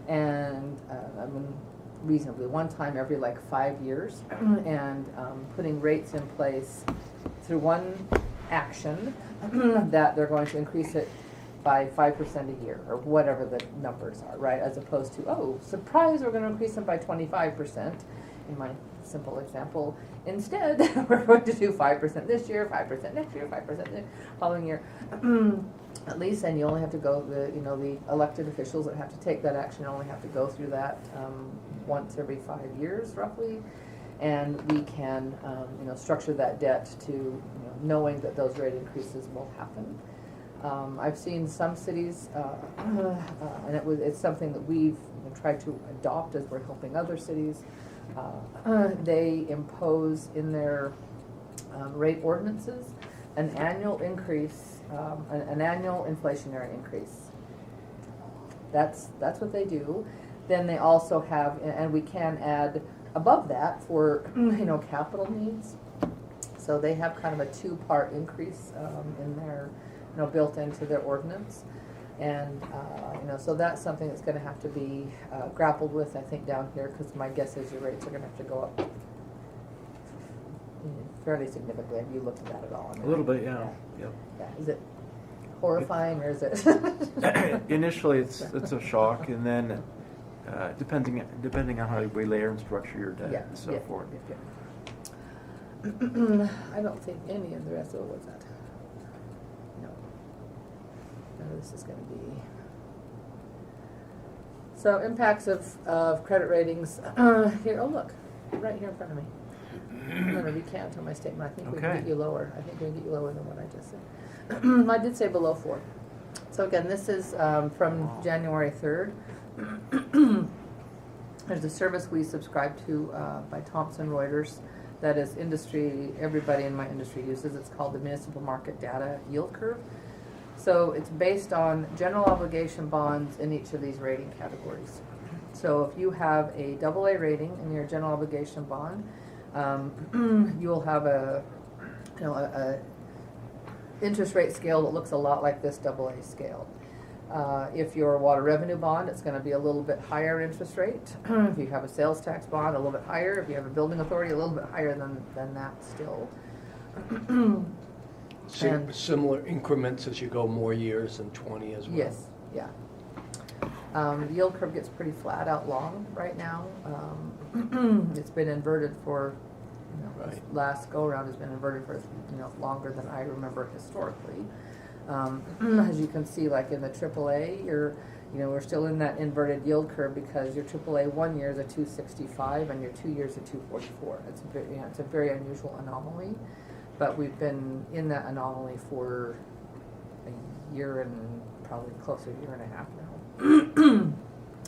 and, reasonably, one time every 5 years and putting rates in place through one action that they're going to increase it by 5% a year, or whatever the numbers are, right? As opposed to, oh, surprise, we're going to increase them by 25%, in my simple example. Instead, we're going to do 5% this year, 5% next year, 5% the following year. At least, and you only have to go, the elected officials that have to take that action only have to go through that once every 5 years, roughly. And we can, structure that debt to, knowing that those rate increases will happen. I've seen some cities, and it's something that we've tried to adopt as we're helping other cities. They impose in their rate ordinances an annual increase, an annual inflationary increase. That's what they do. Then they also have, and we can add above that for capital needs. So they have kind of a two-part increase in their, built into their ordinance. And, so that's something that's going to have to be grappled with, I think, down here, because my guess is your rates are going to have to go up fairly significantly. Have you looked at that at all? I mean, A little bit, yeah. Yep. Yeah. Is it horrifying, or is it? Initially, it's a shock, and then depending on how we layer and structure your debt and so forth. I don't think any of the rest of it was that. No. No, this is going to be. So impacts of credit ratings. Here, oh look, right here in front of me. I'm going to recant on my statement. I think we can get you lower. I think we can get you lower than what I just said. I did say below 4. So again, this is from January 3rd. There's a service we subscribe to by Thomson Reuters that is industry, everybody in my industry uses. It's called the Municipal Market Data Yield Curve. So it's based on general obligation bonds in each of these rating categories. So if you have a AA rating in your general obligation bond, you'll have a interest rate scale that looks a lot like this AA scale. If you're a water revenue bond, it's going to be a little bit higher interest rate. If you have a sales tax bond, a little bit higher. If you have a building authority, a little bit higher than that still. Similar increments as you go more years and 20 as well. Yes, yeah. The yield curve gets pretty flat out long right now. It's been inverted for, this last go around has been inverted for longer than I remember historically. As you can see, like in the AAA, we're still in that inverted yield curve because your AAA 1 year is a 265 and your 2 years a 244. It's a very unusual anomaly, but we've been in that anomaly for a year and probably close to a year and a half now.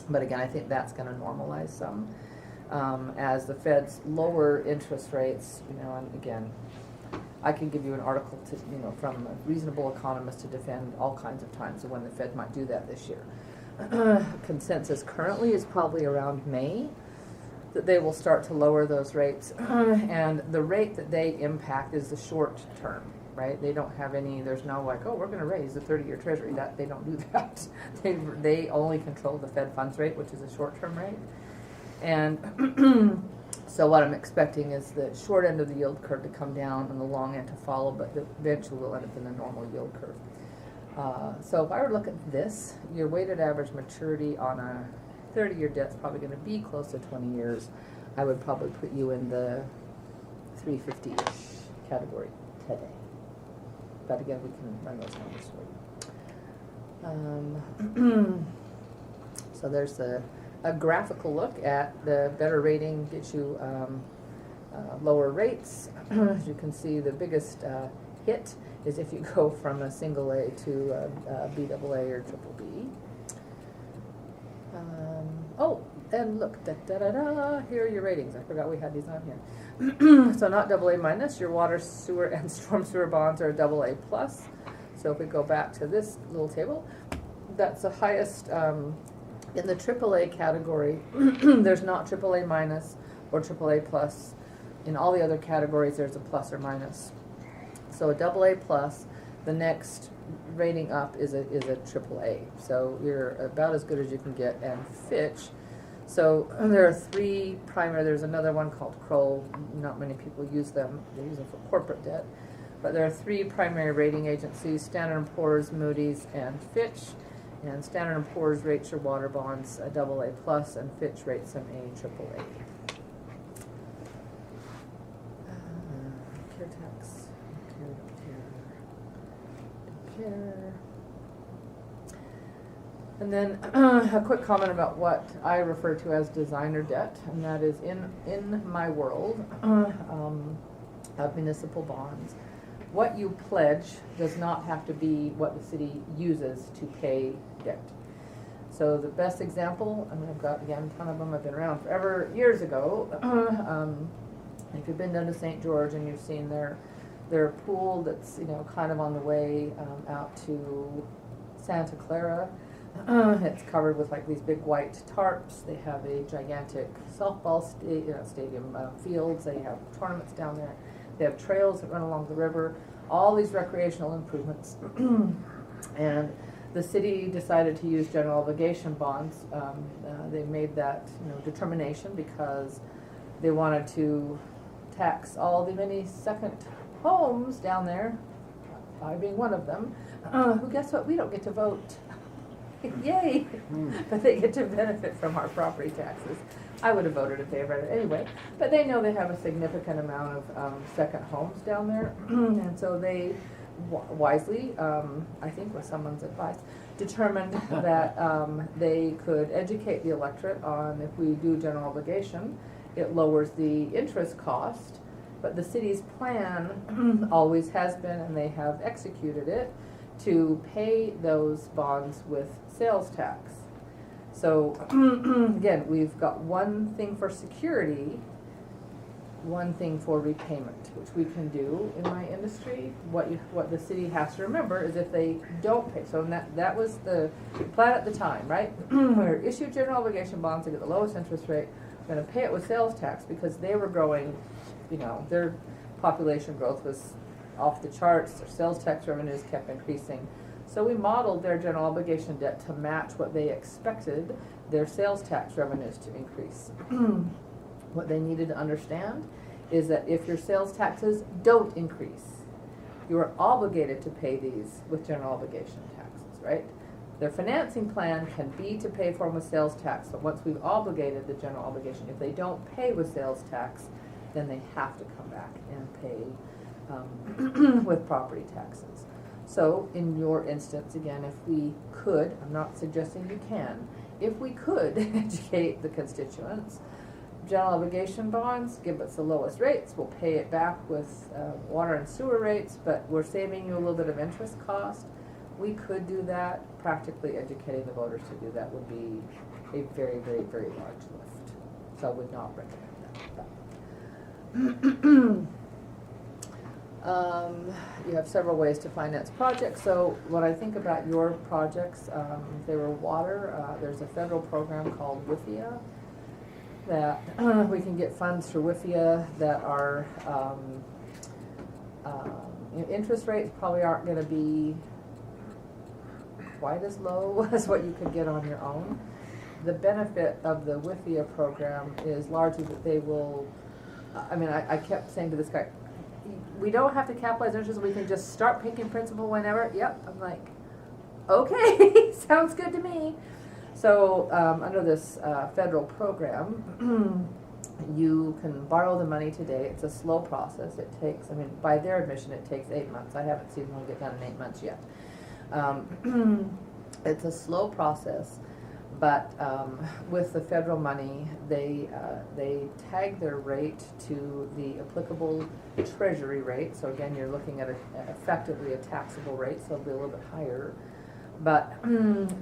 But again, I think that's going to normalize some as the Feds lower interest rates. And again, I can give you an article to, from a reasonable economist to defend all kinds of times of when the Fed might do that this year. Consensus currently is probably around May that they will start to lower those rates, and the rate that they impact is the short term, right? They don't have any. There's no like, oh, we're going to raise the 30-year Treasury. That they don't do that. They only control the Fed funds rate, which is a short-term rate, and. So what I'm expecting is the short end of the yield curve to come down and the long end to follow, but eventually we'll end up in the normal yield curve. So if I were to look at this, your weighted average maturity on a 30-year debt is probably going to be close to 20 years. I would probably put you in the 350-ish category today. But again, we can run those numbers for you. So there's a graphical look at the better rating gets you lower rates. As you can see, the biggest hit is if you go from a single A to a BAA or triple B. And look, here are your ratings. I forgot we had these on here. So not AA minus, your water, sewer, and storm sewer bonds are AA plus. So if we go back to this little table, that's the highest. In the AAA category, there's not AAA minus or AAA plus. In all the other categories, there's a plus or minus. So a AA plus, the next rating up is a AAA. So you're about as good as you can get. And Fitch, so there are 3 primary. There's another one called Kroll. Not many people use them. They use them for corporate debt. but there are three primary rating agencies: Standard & Poor's, Moody's, and Fitch. And Standard & Poor's rates your water bonds a AA+, and Fitch rates them a AAA. Care tax. Care. And then a quick comment about what I refer to as designer debt, and that is in my world of municipal bonds. What you pledge does not have to be what the city uses to pay debt. So the best example, I mean, I've got, again, a ton of them, I've been around forever, years ago. If you've been down to St. George and you've seen their pool that's, you know, kind of on the way out to Santa Clara, it's covered with like these big white tarps. They have a gigantic softball stadium fields. They have tournaments down there. They have trails that run along the river, all these recreational improvements. And the city decided to use general obligation bonds. They made that, you know, determination because they wanted to tax all the many second homes down there, I being one of them, who, guess what, we don't get to vote. Yay! But they get to benefit from our property taxes. I would have voted in favor of it anyway, but they know they have a significant amount of second homes down there, and so they wisely, I think with someone's advice, determined that they could educate the electorate on, if we do general obligation, it lowers the interest cost, but the city's plan always has been, and they have executed it, to pay those bonds with sales tax. So again, we've got one thing for security, one thing for repayment, which we can do in my industry. What the city has to remember is if they don't pay, so that was the plan at the time, right? We're issue general obligation bonds to get the lowest interest rate. We're going to pay it with sales tax because they were growing, you know, their population growth was off the charts. Their sales tax revenues kept increasing. So we modeled their general obligation debt to match what they expected their sales tax revenues to increase. What they needed to understand is that if your sales taxes don't increase, you are obligated to pay these with general obligation taxes, right? Their financing plan can be to pay for them with sales tax, but once we've obligated the general obligation, if they don't pay with sales tax, then they have to come back and pay with property taxes. So in your instance, again, if we could, I'm not suggesting you can, if we could educate the constituents, general obligation bonds give us the lowest rates, we'll pay it back with water and sewer rates, but we're saving you a little bit of interest cost. We could do that. Practically educating the voters to do that would be a very, very, very large lift. So I would not recommend that. You have several ways to finance projects. So when I think about your projects, if they were water, there's a federal program called WIFIA that we can get funds through WIFIA that are, interest rates probably aren't going to be quite as low as what you could get on your own. The benefit of the WIFIA program is largely that they will, I kept saying to this guy, we don't have to capitalize interest, we can just start paying principal whenever. Yep. I'm like, okay, sounds good to me. So under this federal program, you can borrow the money today. It's a slow process. It takes, by their admission, it takes 8 months. I haven't seen one get done in 8 months yet. It's a slow process, but with the federal money, they tag their rate to the applicable treasury rate. So again, you're looking at effectively a taxable rate, so it'll be a little bit higher. But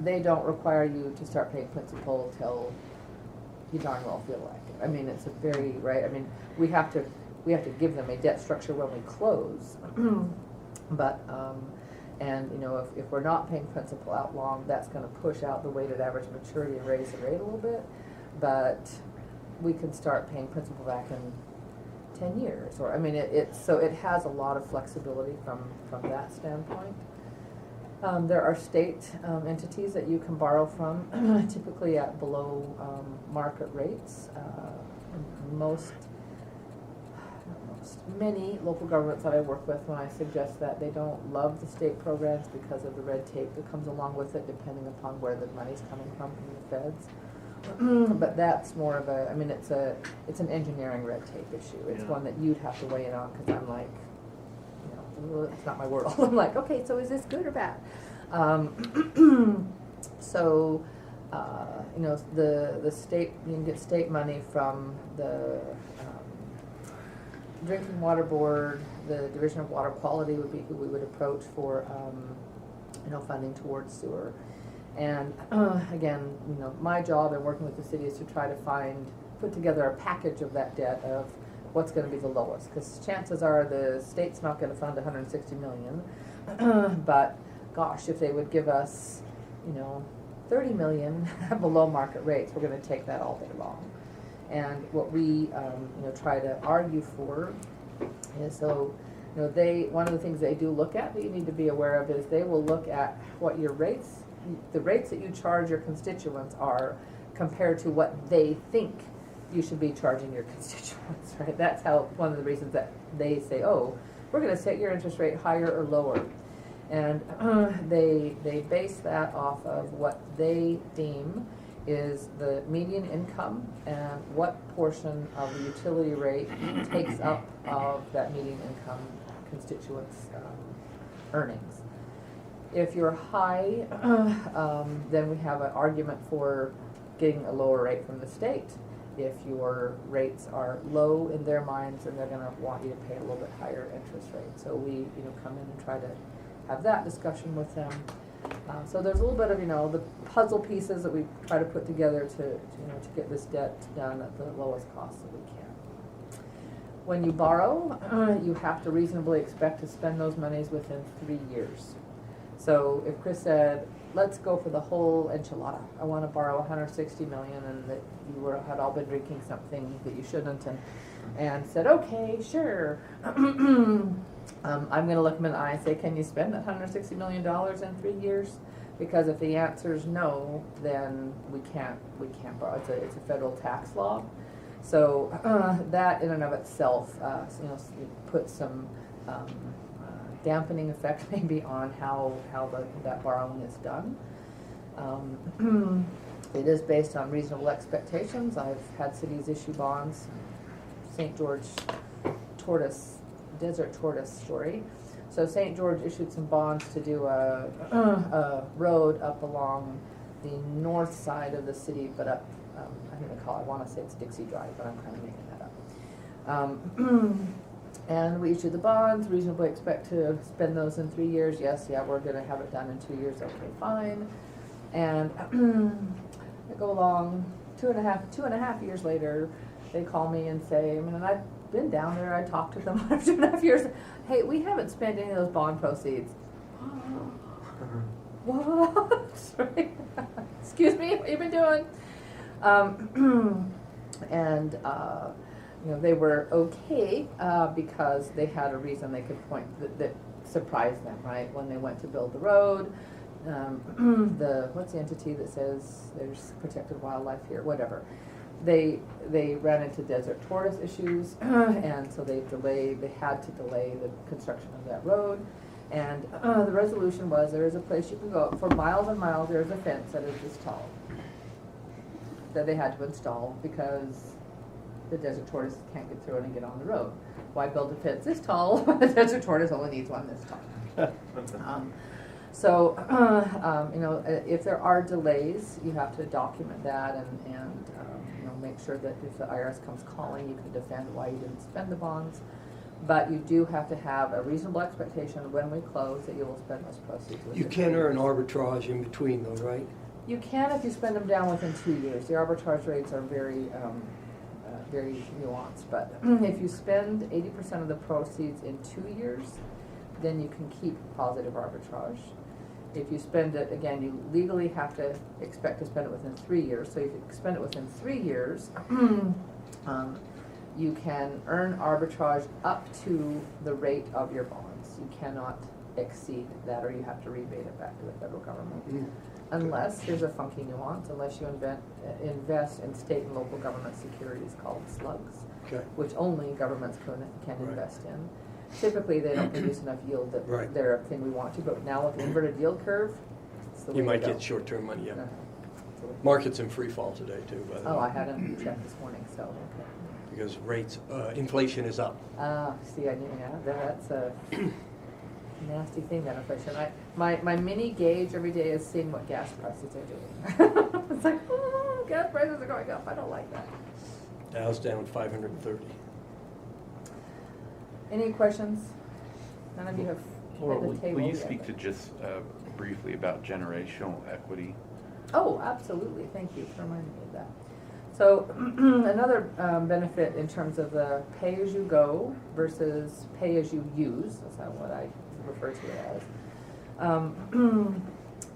they don't require you to start paying principal till you darn well feel like it. It's a very, right, we have to give them a debt structure when we close. But and if we're not paying principal out long, that's going to push out the weighted average maturity and raise the rate a little bit. But we can start paying principal back in 10 years, or so it has a lot of flexibility from that standpoint. There are state entities that you can borrow from, typically at below market rates. Most, I don't know many local governments that I work with, when I suggest that, they don't love the state programs because of the red tape that comes along with it, depending upon where the money's coming from the feds. But that's more of a, I mean, it's an engineering red tape issue. It's one that you'd have to weigh in on, because I'm like, it's not my world. I'm like, okay, so is this good or bad? So, the state, you can get state money from the Drinking Water Board. The Division of Water Quality would be who we would approach for, funding towards sewer. And again, my job in working with the city is to try to put together a package of that debt of what's going to be the lowest, because chances are the state's not going to fund 160 million, but gosh, if they would give us, 30 million below market rates, we're going to take that all day long. And what we, try to argue for is, so, one of the things they do look at that you need to be aware of is they will look at what your rates, the rates that you charge your constituents are compared to what they think you should be charging your constituents, right? That's how, one of the reasons that they say, oh, we're going to set your interest rate higher or lower. And they base that off of what they deem is the median income and what portion of the utility rate takes up of that median income constituents' earnings. If you're high, then we have an argument for getting a lower rate from the state. If your rates are low in their minds, then they're going to want you to pay a little bit higher interest rate. So we, come in and try to have that discussion with them. So there's a little bit of, the puzzle pieces that we try to put together to get this debt done at the lowest cost that we can. When you borrow, you have to reasonably expect to spend those monies within 3 years. So if Chris said, let's go for the whole enchilada, I want to borrow 160 million, and that you had all been drinking something that you shouldn't, and said, okay, sure. I'm going to look him in the eye and say, can you spend that $160 million in 3 years? Because if the answer is no, then we can't borrow. It's a federal tax law. So that in and of itself, puts some dampening effect maybe on how that borrowing is done. It is based on reasonable expectations. I've had cities issue bonds. St. George desert tortoise story. So St. George issued some bonds to do a road up along the north side of the city, but up, I want to say it's Dixie Drive, but I'm kind of making that up. And we issued the bonds, reasonably expect to spend those in 3 years. Yes, yeah, we're going to have it done in 2 years. Okay, fine. And I go along, two and a half years later, they call me and say, and I've been down there, I talked to them after 2.5 years. Hey, we haven't spent any of those bond proceeds. What? Right? Excuse me, what have you been doing? They were okay because they had a reason they could point that surprised them, right? When they went to build the road, what's the entity that says there's protected wildlife here? Whatever. They ran into desert tortoise issues, and so they had to delay the construction of that road. And the resolution was there is a place you can go for miles and miles. There's a fence that is this tall that they had to install because the desert tortoise can't get through it and get on the road. Why build a fence this tall when the desert tortoise only needs one this tall? If there are delays, you have to document that and make sure that if the IRS comes calling, you can defend why you didn't spend the bonds. But you do have to have a reasonable expectation when we close that you will spend those proceeds. You can earn arbitrage in between though, right? You can if you spend them down within 2 years. The arbitrage rates are very nuanced. But if you spend 80% of the proceeds in 2 years, then you can keep positive arbitrage. If you spend it, again, you legally have to expect to spend it within 3 years. So if you spend it within 3 years, you can earn arbitrage up to the rate of your bonds. You cannot exceed that, or you have to rebate it back to the federal government. Unless, here's a funky nuance, unless you invest in state and local government securities called slugs. Okay. which only governments can Right. invest in. Typically, they don't produce enough yield that Right. they're a thing we want to, but now with the inverted yield curve, it's the way You to might go. get short-term money, yeah. Uh-huh. Market's in free fall today too, by the way. Oh, I hadn't checked this morning, so, okay. Because rates, inflation is up. See, I knew, yeah, that's a nasty thing, that inflation. My mini gauge every day is seeing what gas prices are doing. It's like, oh, gas prices are going up, I don't like that. Dow's down 530. Any questions? None of you have Laura, hit the table will you yet, speak to but- just briefly about generational equity? Oh, absolutely, thank you for reminding me of that. So, another benefit in terms of the pay-as-you-go versus pay-as-you-use, that's not what I refer to it as.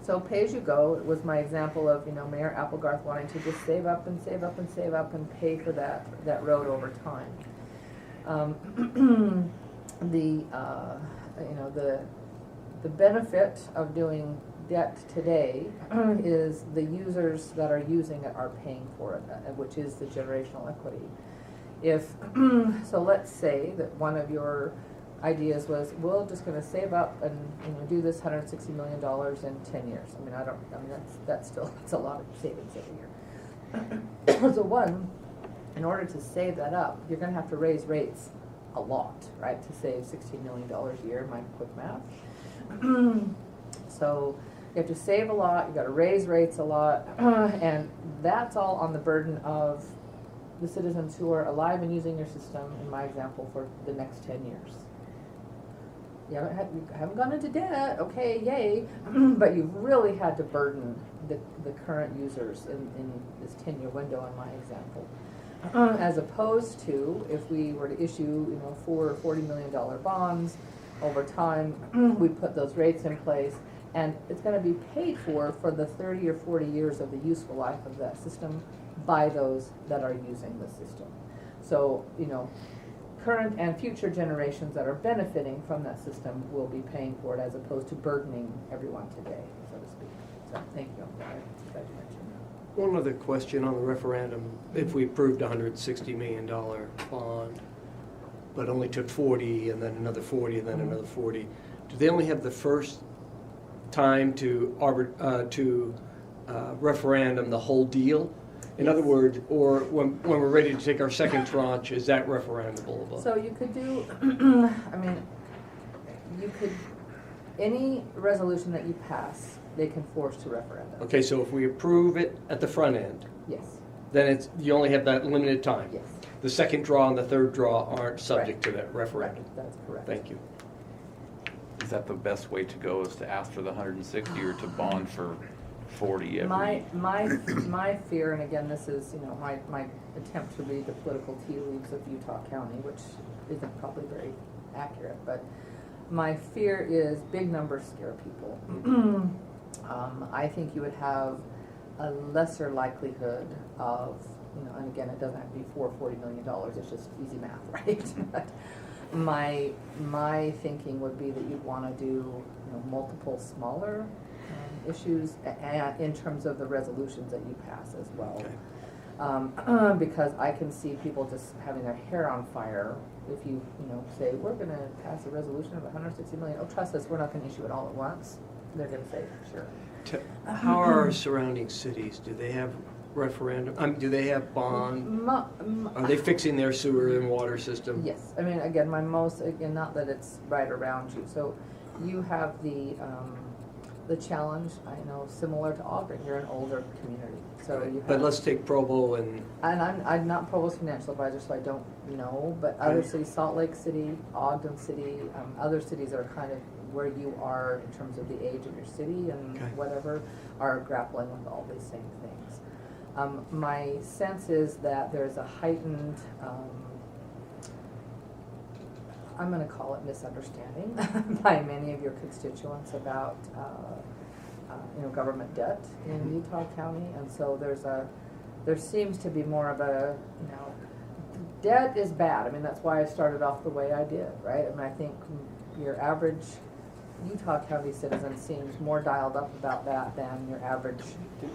So pay-as-you-go was my example of, Mayor Applegarth wanting to just save up and save up and save up and pay for that road over time. The benefit of doing debt today is the users that are using it are paying for it, which is the generational equity. So let's say that one of your ideas was, we're just going to save up and do this $160 million in 10 years. That's a lot of savings every year. So in order to save that up, you're going to have to raise rates a lot, right, to save $16 million a year, my quick math. So you have to save a lot, you got to raise rates a lot, and that's all on the burden of the citizens who are alive and using your system, in my example, for the next 10 years. You haven't gone into debt, okay, yay, but you've really had to burden the current users in this 10-year window in my example. As opposed to if we were to issue, $4 or $40 million bonds over time, we put those rates in place, and it's going to be paid for the 30 or 40 years of the useful life of that system by those that are using the system. So, current and future generations that are benefiting from that system will be paying for it as opposed to burdening everyone today, so to speak. So, thank you. I'm glad you mentioned that. One other question on the referendum. If we approved a $160 million bond, but only took 40 and then another 40 and then another 40, do they only have the first time to referendum the whole deal? In other words, or when we're ready to take our second tranche, is that referendable? So you could do, any resolution that you pass, they can force to referendum. Okay, so if we approve it at the front end, Yes, then you only have that limited time. yes. The second draw and the third draw aren't subject to that referendum. That's correct. Thank you. Is that the best way to go, is to ask for the 160 or to bond for 40 every? My fear, and again, this is, my attempt to read the political tea leaves of Utah County, which isn't probably very accurate, but my fear is big numbers scare people. I think you would have a lesser likelihood of, and again, it doesn't have to be $40 million, it's just easy math, right? But my thinking would be that you'd want to do multiple smaller issues in terms of the resolutions that you pass as well. Okay. Because I can see people just having their hair on fire if you say, we're going to pass a resolution of 160 million. Oh, trust us, we're not going to issue it all at once. They're going to say, sure. How are our surrounding cities? Do they have referendum? Do they have bond? Are they fixing their sewer and water system? Yes. Again, not that it's right around you. So you have the challenge, I know, similar to Ogden. You're an older community. So you have, But let's take Provo and I'm not Provost Financial Advisor, so I don't know, but other cities, Salt Lake City, Ogden City, other cities that are kind of where you are in terms of the age of your city and whatever, are grappling with all these same things. My sense is that there's a heightened, I'm going to call it misunderstanding by many of your constituents about government debt in Utah County, and so there seems to be more of a debt is bad. That's why I started off the way I did, right? I think your average Utah County citizen seems more dialed up about that than your average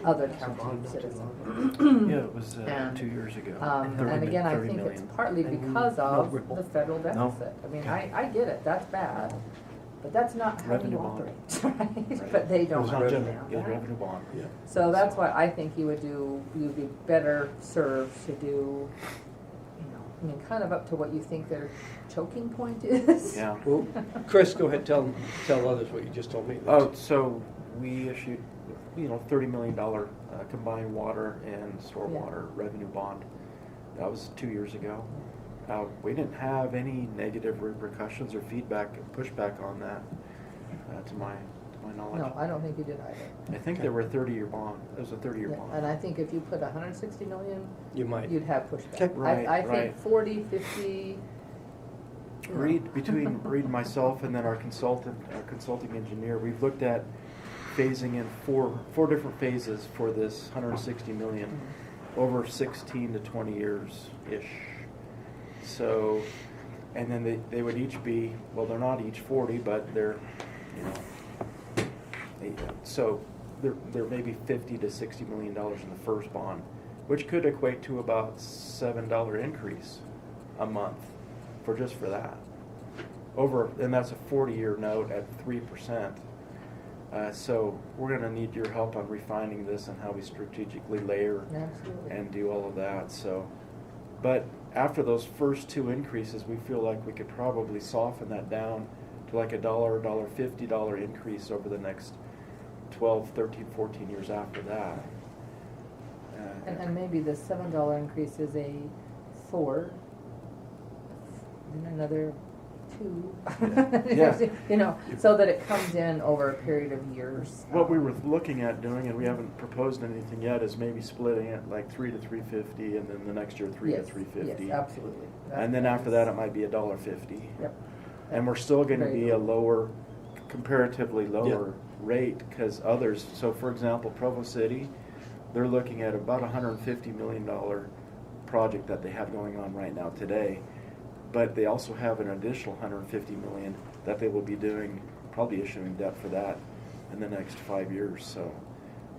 other county citizen. Yeah, it was And, 2 years ago. And again, I think it's partly because of the federal deficit. I mean, I get it, that's bad, but that's not how Revenue you bond. operate, right? But they don't It was not understand general, it was that. revenue bond. Yeah. So that's why I think you'd be better served to do, you know, I mean, kind of up to what you think their choking point is. Yeah. Well, Chris, go ahead, tell others what you just told me. Oh, so we issued, $30 million combined water and stormwater revenue bond. That was 2 years ago. We didn't have any negative repercussions or feedback, pushback on that, to my knowledge. No, I don't think you did either. I think there were 30-year bond. It was a 30-year Yeah, bond. and I think if you put 160 million, You might. you'd have pushback. Okay. Right, I right. think 40, 50. Between Reed and myself and then our consulting engineer, we've looked at phasing in four different phases for this 160 million over 16 to 20 years-ish. So, and then they would each be, well, they're not each 40, but they're, so they're maybe 50 to 60 million dollars in the first bond, which could equate to about $7 increase a month for that. And that's a 40-year note at 3%. So we're going to need your help on refining this and how we strategically layer Absolutely. and do all of that. So, but after those first two increases, we feel like we could probably soften that down to like $1.50 increase over the next 12, 13, 14 years after that. And maybe the $7 increase is a 4, then another 2. Yeah. So that it comes in over a period of years. What we were looking at doing, and we haven't proposed anything yet, is maybe splitting it like 3 to 350, and then the next year 3 Yes, to 350. Yes, absolutely. And then after that, it might be $1.50. Yep. And we're still going to Very be a low. comparatively lower rate because others. So, for example, Provo City, they're looking at about $150 million project that they have going on right now today. But they also have an additional $150 million that they will be doing, probably issuing debt for that in the next 5 years. So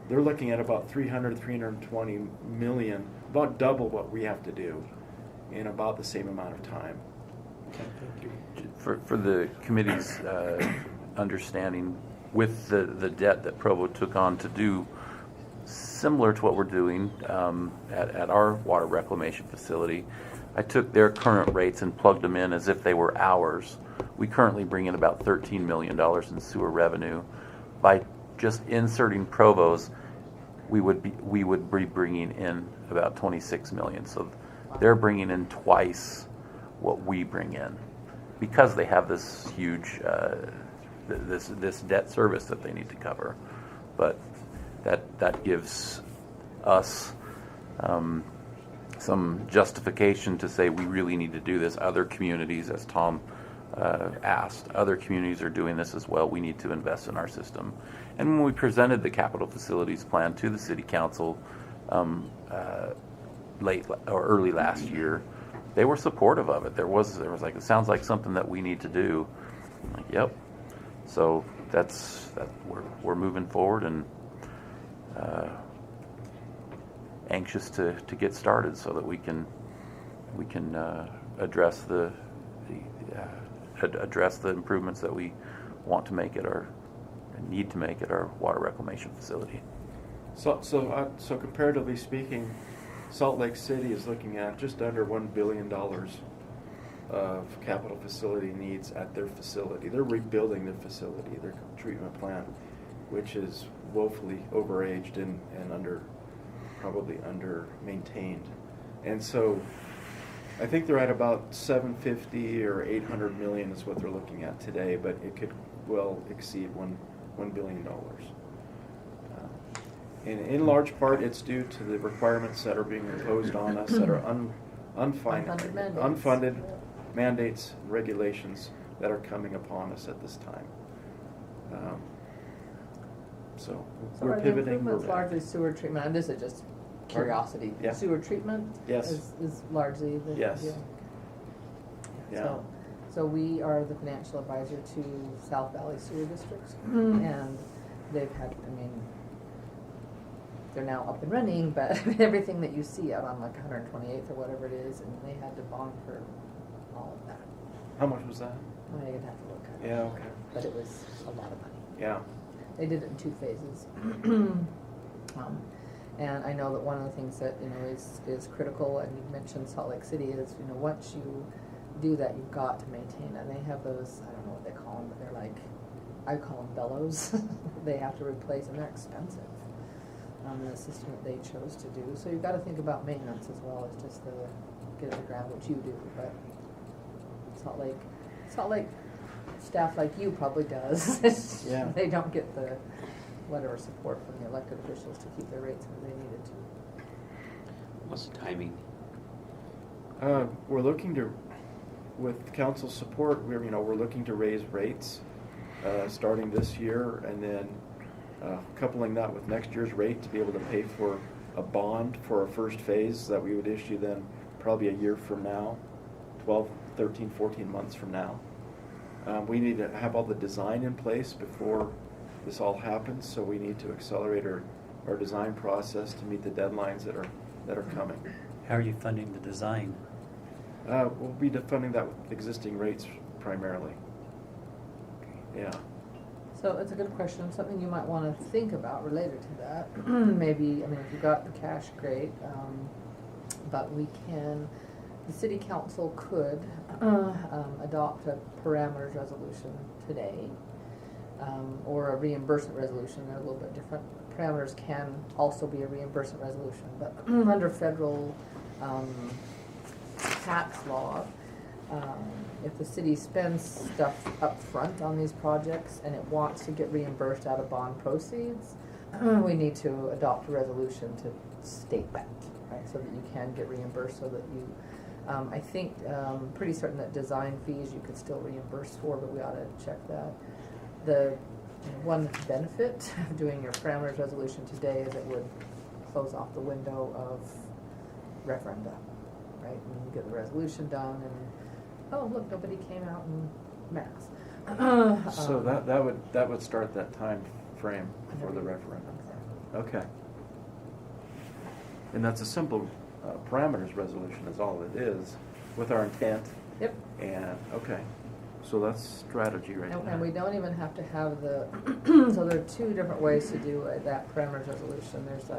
they're looking at about 320 million, about double what we have to do in about the same amount of time. Okay, thank you. For the committee's understanding, with the debt that Provo took on to do similar to what we're doing at our water reclamation facility, I took their current rates and plugged them in as if they were ours. We currently bring in about $13 million in sewer revenue. By just inserting Provo's, we would be bringing in about 26 million. So they're bringing in twice what we bring in because they have this huge this debt service that they need to cover. But that gives us some justification to say we really need to do this. Other communities, as Tom asked, other communities are doing this as well. We need to invest in our system. And when we presented the capital facilities plan to the city council late or early last year, they were supportive of it. There was like, it sounds like something that we need to do. I'm like, yep. So we're moving forward and anxious to get started so that we can address the improvements that we want to make need to make at our water reclamation facility. So comparatively speaking, Salt Lake City is looking at just under $1 billion of capital facility needs at their facility. They're rebuilding their facility, their treatment plant, which is woefully overaged and probably under maintained. And so I think they're at about 750 or 800 million is what they're looking at today, but it could well exceed $1 billion. And in large part, it's due to the requirements that are being imposed on us that are unfunded mandates and regulations that are coming upon us at this time. So we're are the pivoting. improvements largely sewer treatment? And this is just curiosity. Yeah. Sewer treatment Yes. is largely the Yes. deal. Yeah. So So we are the financial advisor to South Valley Sewer Districts, and they've had, I mean, they're now up and running, but everything that you see out on like 128th or whatever it is, and they had to bond for all of that. How much was that? Well, you'd have to look at it. Yeah, okay. But it was a lot of money. Yeah. They did it in 2 phases. And I know that one of the things that, you know, is critical, and you mentioned Salt Lake City, is, you know, once you do that, you've got to maintain it. And they have those, I don't know what they call them, but they're like, I call them bellows. They have to replace, and they're expensive. The system that they chose to do. So you've got to think about maintenance as well as just the get it to ground, which you do. But Salt Lake staff like you probably does. Yeah. They don't get the whatever support from the elected officials to keep their rates where they needed to. What's the timing? We're looking to, with council support, we're looking to raise rates starting this year, and then coupling that with next year's rate to be able to pay for a bond for our first phase that we would issue then probably a year from now, 12, 13, 14 months from now. We need to have all the design in place before this all happens, so we need to accelerate our design process to meet the deadlines that are coming. How are you funding the design? We'll be funding that with existing rates primarily. Yeah. So it's a good question, something you might want to think about related to that. Maybe, I mean, if you got the cash, great, but the city council could adopt a parameters resolution today, or a reimbursement resolution. They're a little bit different. Parameters can also be a reimbursement resolution, but under federal tax law, if the city spends stuff up front on these projects and it wants to get reimbursed out of bond proceeds, we need to adopt a resolution to state that, right, so that you can get reimbursed, so that you, I think, pretty certain that design fees you could still reimburse for, but we ought to check that. The one benefit of doing your parameters resolution today is it would close off the window of referenda, right? And you get the resolution done, and oh, look, nobody came out and max. So that would start that time frame for the referendum. Okay. And that's a simple parameters resolution is all it is, with our intent. Yep. And, okay. So that's strategy right there. And we don't even have to have the, so there are 2 different ways to do that parameters resolution. There's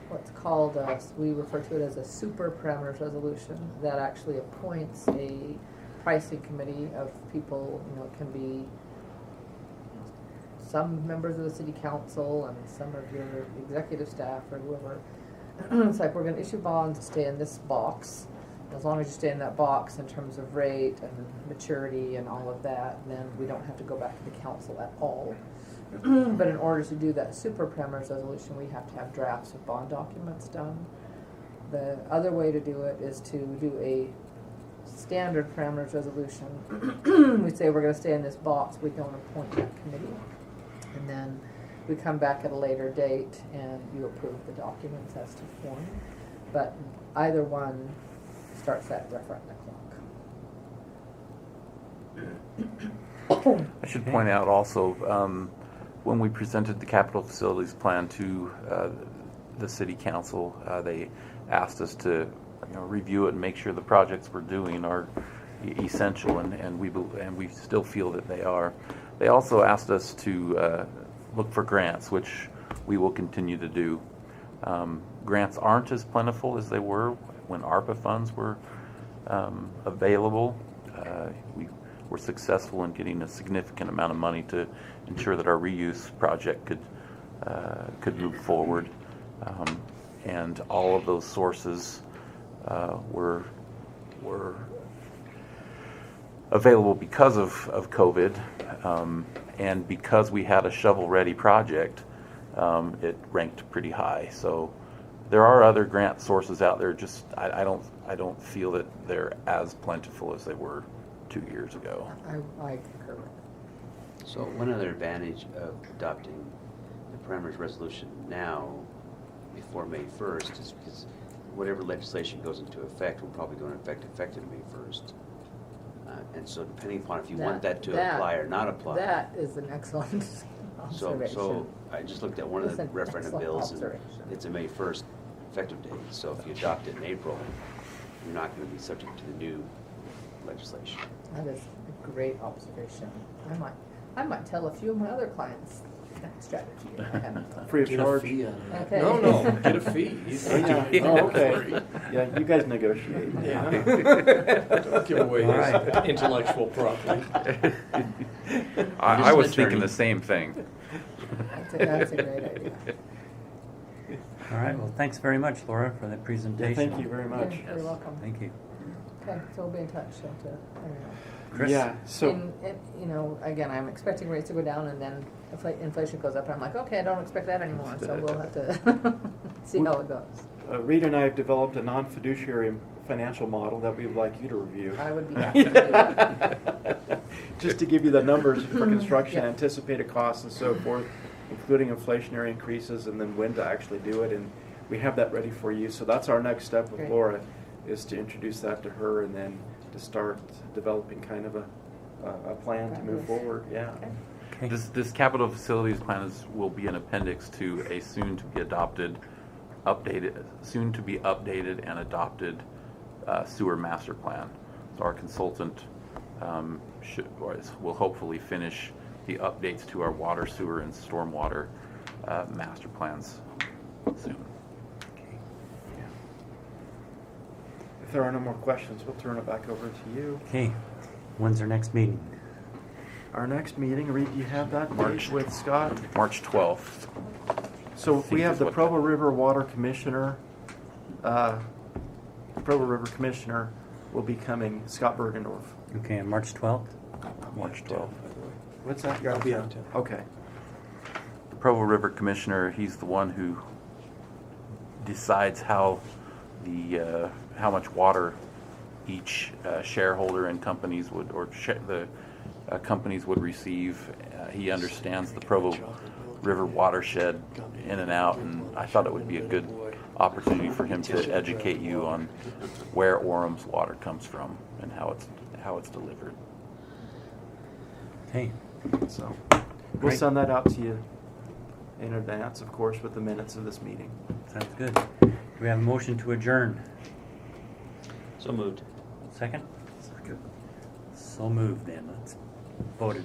what's called, we refer to it as a super parameters resolution that actually appoints a pricing committee of people, it can be some members of the city council and some of your executive staff or whoever. It's like, we're going to issue bonds to stay in this box. As long as you stay in that box in terms of rate and maturity and all of that, then we don't have to go back to the council at all. But in order to do that super parameters resolution, we have to have drafts of bond documents done. The other way to do it is to do a standard parameters resolution. We say we're going to stay in this box. We don't appoint that committee. And then we come back at a later date and you approve the documents as to form. But either one starts that referendum clock. I should point out also, when we presented the capital facilities plan to the city council, they asked us to review it and make sure the projects we're doing are essential, and we still feel that they are. They also asked us to look for grants, which we will continue to do. Grants aren't as plentiful as they were when ARPA funds were available. We were successful in getting a significant amount of money to ensure that our reuse project could move forward, and all of those sources were available because of COVID, and because we had a shovel-ready project, it ranked pretty high. So there are other grant sources out there. Just I don't feel that they're as plentiful as they were 2 years ago. I concur with that. So one other advantage of adopting the parameters resolution now, before May 1st, is because whatever legislation goes into effect will probably go into effect effective May 1st. And so depending upon if you want that to apply or not apply. That is an excellent observation. So I just looked at one of That's the an referendum excellent bills, and observation. it's a May 1st effective date. So if you adopt it in April, you're not going to be subject to the new legislation. That is a great observation. I might tell a few of my other clients that strategy. if I hadn't thought. Free of Get a charge. fee out of that. Okay. No, get a fee. Oh, yeah. Oh, okay. Yeah, you guys negotiate. Yeah. Don't give away All right. his intellectual property. I was Attorney. thinking the same thing. That's a great idea. All right, well, thanks very much, Laura, for the Yeah, presentation. thank you very much. You're welcome. Thank you. Okay, so we'll be in touch. So to, I don't know. Chris? Yeah, so, And, you know, again, I'm expecting rates to go down, and then inflation goes up, and I'm like, okay, I don't expect that anymore, so we'll have to see how it goes. Rita and I have developed a non-fiduciary financial model that we would like you to review. I would be happy to do that. Just to give you the numbers for construction, Yeah. anticipated costs and so forth, including inflationary increases, and then when to actually do it, and we have that ready for you. So that's our next step with Great. Laura, is to introduce that to her and then to start developing kind of a plan to move forward, yeah. Okay. Okay. This capital facilities plan will be an appendix to a soon to be adopted and adopted sewer master plan. So our consultant will hopefully finish the updates to our water, sewer, and stormwater master plans soon. If there are no more questions, we'll turn it back over to you. Okay, when's our next meeting? Our next meeting, Reed, do you have that March. date with Scott? March 12th. So think we have is the what- Provo River Water Commissioner. Provo River Commissioner will be coming, Scott Bergendorf. Okay, on March 12th? March 12th. What's that? I'll be out of town. Okay. The Provo River Commissioner, he's the one who decides how much water each shareholder and companies would, the companies would receive. He understands the Provo River watershed in and out, and I thought it would be a good opportunity for him to educate you on where Orem's water comes from and how it's delivered. Okay, So we'll Great. send that out to you in advance, of course, with the minutes of this meeting. sounds good. Do we have a motion to adjourn? So moved. Second? So moved then, let's vote it.